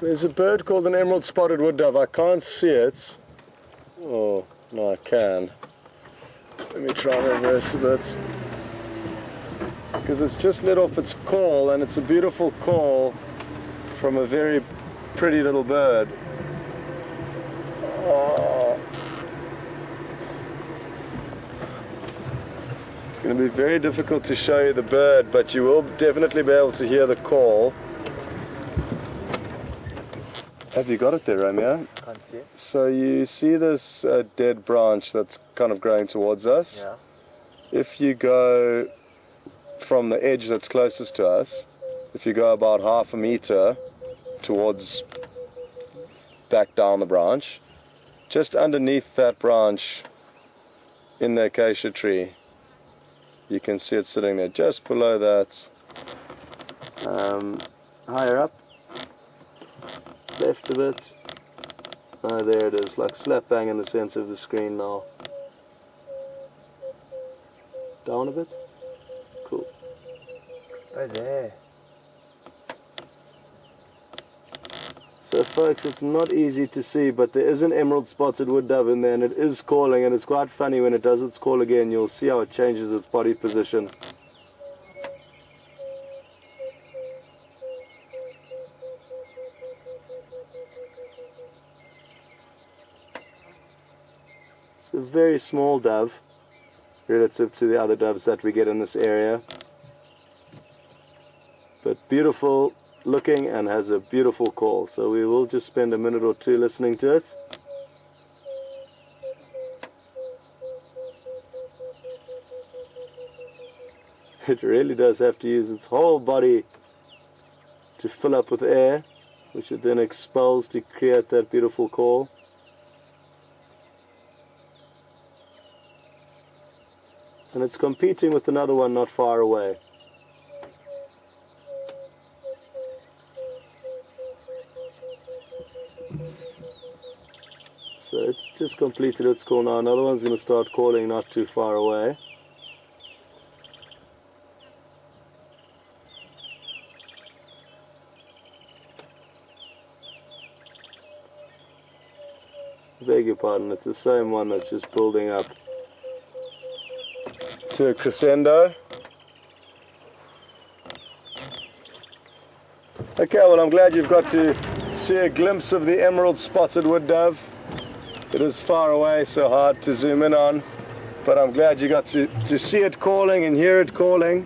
There's a bird called an emerald spotted wood dove. I can't see it. Oh, no, I can. Let me try and reverse a bit. Because it's just let off its call, and it's a beautiful call from a very pretty little bird. Oh. It's going to be very difficult to show you the bird, but you will definitely be able to hear the call. Have you got it there, Romeo? Can't see it. So you see this dead branch that's kind of growing towards us? Yeah. If you go from the edge that's closest to us, if you go about half a meter towards back down the branch, just underneath that branch in the acacia tree, you can see it sitting there just below that. Higher up, left a bit. Oh, there it is, like slap bang in the center of the screen now. Down a bit. Cool. Oh, there. So folks, it's not easy to see, but there is an emerald spotted wood dove in there, and it is calling, and it's quite funny when it does its call again. You'll see how it changes its body position. It's a very small dove relative to the other doves that we get in this area, but beautiful looking and has a beautiful call. So we will just spend a minute or two listening to it. It really does have to use its whole body to fill up with air, which it then expels to create that beautiful call. And it's competing with another one not far away. So it's just completed its call now. Another one's going to start calling not too far away. I beg your pardon, it's the same one that's just building up to a crescendo. Okay, well, I'm glad you've got to see a glimpse of the emerald spotted wood dove. It is far away, so hard to zoom in on, but I'm glad you got to see it calling and hear it calling.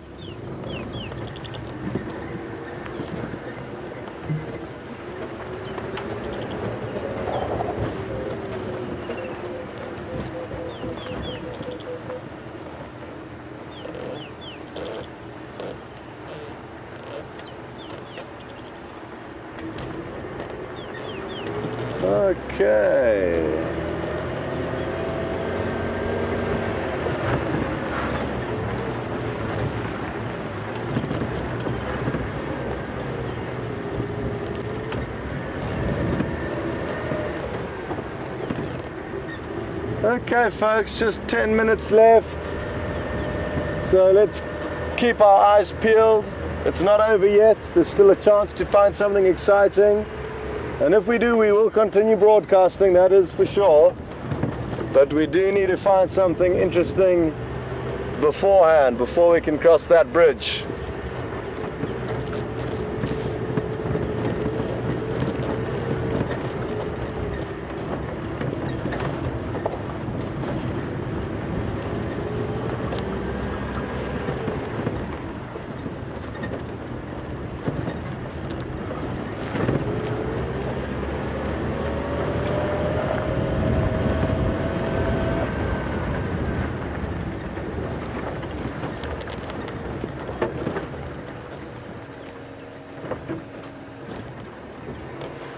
Okay. Okay folks, just 10 minutes left. So let's keep our eyes peeled. It's not over yet. There's still a chance to find something exciting. And if we do, we will continue broadcasting, that is for sure. But we do need to find something interesting beforehand, before we can cross that bridge.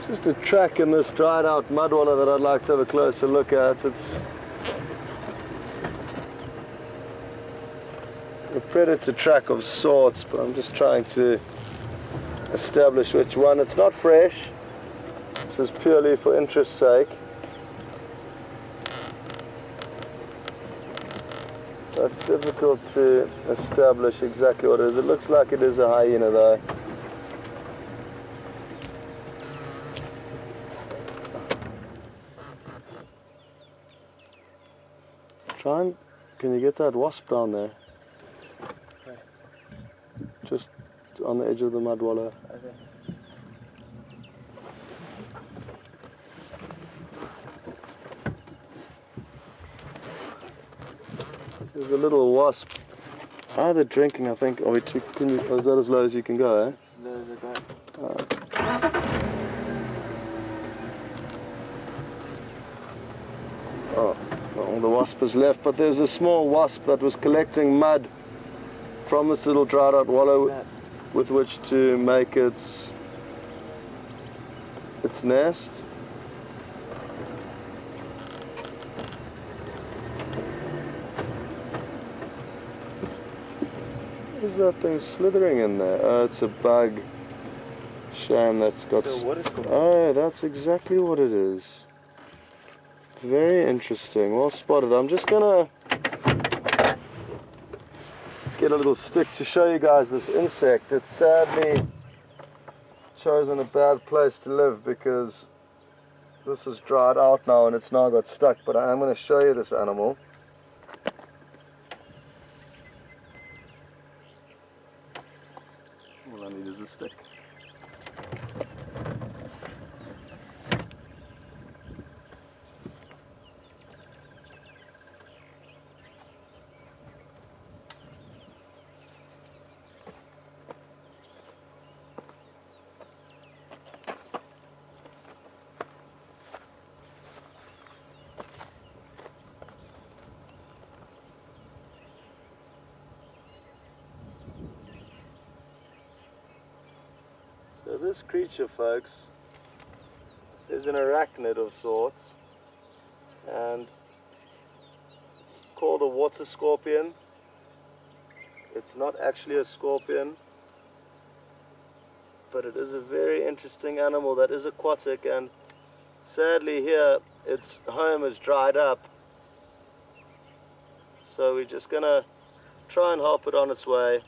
Just a track in this dried out mudwaller that I'd like to have a closer look at. It's a predator track of sorts, but I'm just trying to establish which one. It's not fresh. This is purely for interest's sake. But difficult to establish exactly what it is. It looks like it is a hyena though. Can you get that wasp down there? Where? Just on the edge of the mud wallow. Okay. There's a little wasp. Ah, they're drinking, I think. Is that as low as you can go, eh? It's the guy. Oh, well, the wasp has left, but there's a small wasp that was collecting mud from this little dried out wallow with which to make its nest. What is that thing slithering in there? Oh, it's a bug. Shame that's got... So what is called? Oh, that's exactly what it is. Very interesting. Well spotted. I'm just gonna get a little stick to show you guys this insect. It's sadly chosen a bad place to live because this is dried out now and it's now got stuck, but I am going to show you this animal. All I need is a stick. So this creature, folks, is an arachnid of sorts, and it's called a water scorpion. It's not actually a scorpion, but it is a very interesting animal that is aquatic, and sadly here its home is dried up. So we're just gonna try and help it on its way.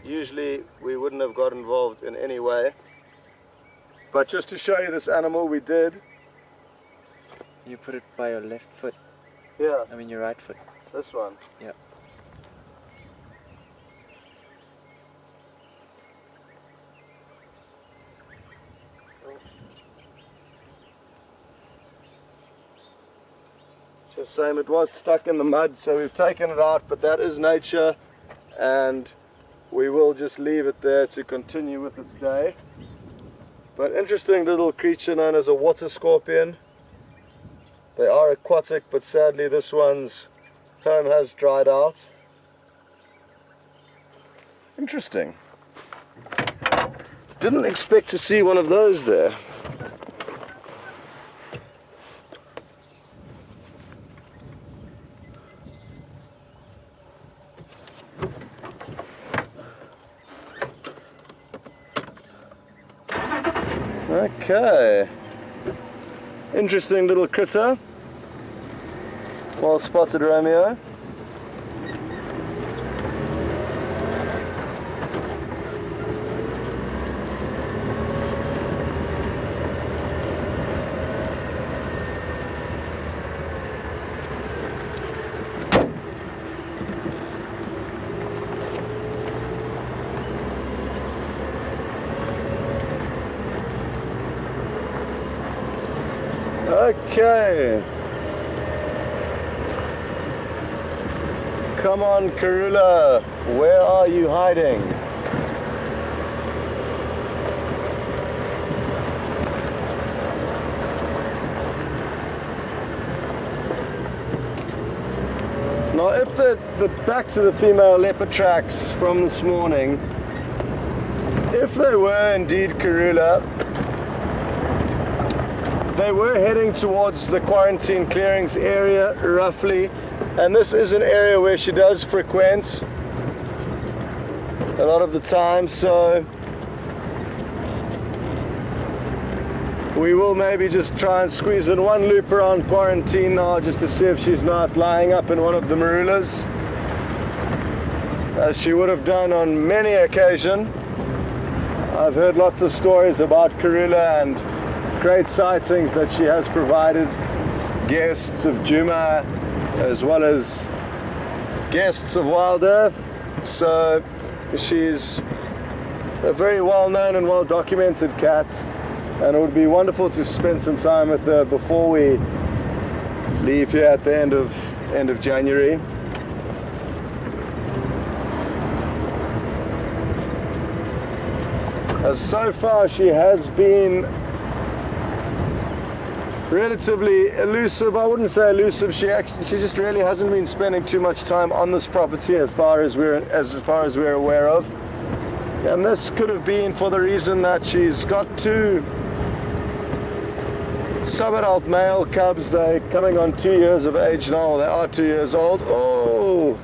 Usually we wouldn't have got involved in any way, but just to show you this animal, we did. You put it by your left foot. Yeah, I mean your right foot. this one. Yeah. Just same, it was stuck in the mud, so we've taken it out, but that is nature, and we will just leave it there to continue with its day. But interesting little creature known as a water scorpion. They are aquatic, but sadly this one's home has dried out. Interesting. Didn't expect to see one of those there. Okay, interesting little critter. Well spotted, Romeo. Okay. Come on, Karula. Where are you hiding? Now, if back to the female leopard tracks from this morning, if they were indeed Karula, they were heading towards the quarantine clearings area, roughly, and this is an area where she does frequent a lot of the time, so we will maybe just try and squeeze in one loop around quarantine now, just to see if she's not lying up in one of the marulas, as she would have done on many occasions. I've heard lots of stories about Karula and great sightings that she has provided guests of Djuma as well as guests of Wild Earth. So she's a very well-known and well-documented cat, and it would be wonderful to spend some time with her before we leave here at the end of January. As so far she has been relatively elusive. I wouldn't say elusive. She just really hasn't been spending too much time on this property as far as we're aware of. And this could have been for the reason that she's got 2 sub-adult male cubs. They're coming on 2 years of age now. They are 2 years old. Oh,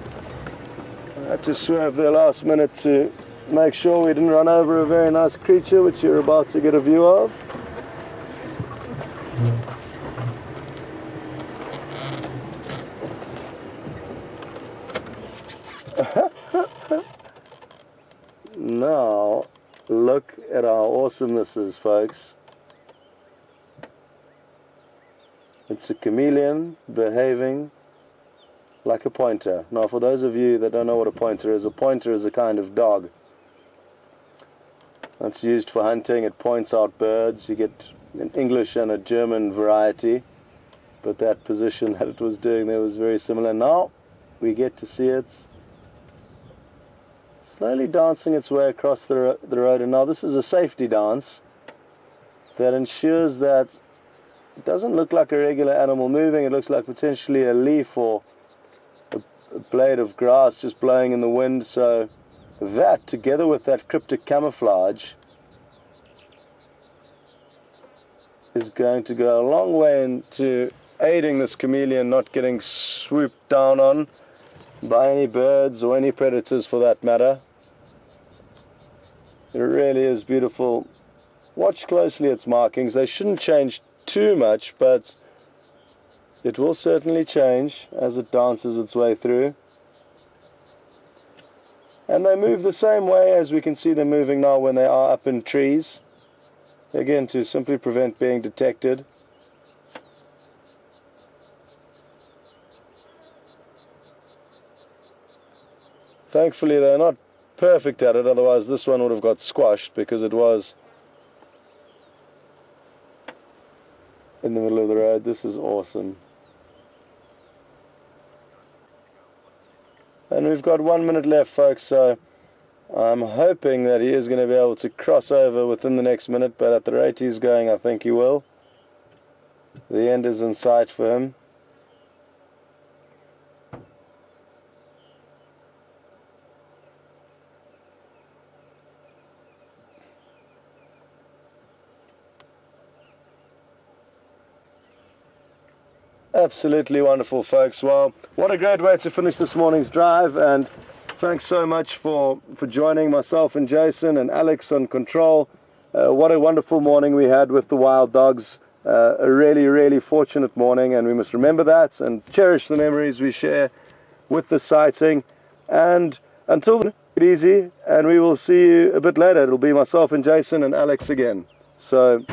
I had to swerve there last minute to make sure we didn't run over a very nice creature which you're about to get a view of. Now look at how awesome this is, folks. It's a chameleon behaving like a pointer. Now, for those of you that don't know what a pointer is a kind of dog. It's used for hunting. It points out birds. You get an English and a German variety, but that position that it was doing there was very similar. Now we get to see it slowly dancing its way across the road, and now this is a safety dance that ensures that it doesn't look like a regular animal moving. It looks like potentially a leaf or a blade of grass just blowing in the wind. So that, together with that cryptic camouflage, is going to go a long way into aiding this chameleon not getting swooped down on by any birds or any predators for that matter. It really is beautiful. Watch closely its markings. They shouldn't change too much, but it will certainly change as it dances its way through. And they move the same way as we can see them moving now when they are up in trees. Again, to simply prevent being detected. Thankfully they're not perfect at it, otherwise this one would have got squashed because it was in the middle of the road. This is awesome. And we've got 1 minute left, folks, so I'm hoping that he is going to be able to cross over within the next minute, but at the rate he's going, I think he will. The end is in sight for him. Absolutely wonderful, folks. Well, what a great way to finish this morning's drive, and thanks so much for joining myself and Jason and Alex on control. What a wonderful morning we had with the wild dogs. A really, really fortunate morning, and we must remember that and cherish the memories we share with the sighting. And until then, take it easy, and we will see you a bit later. It'll be myself and Jason and Alex again. So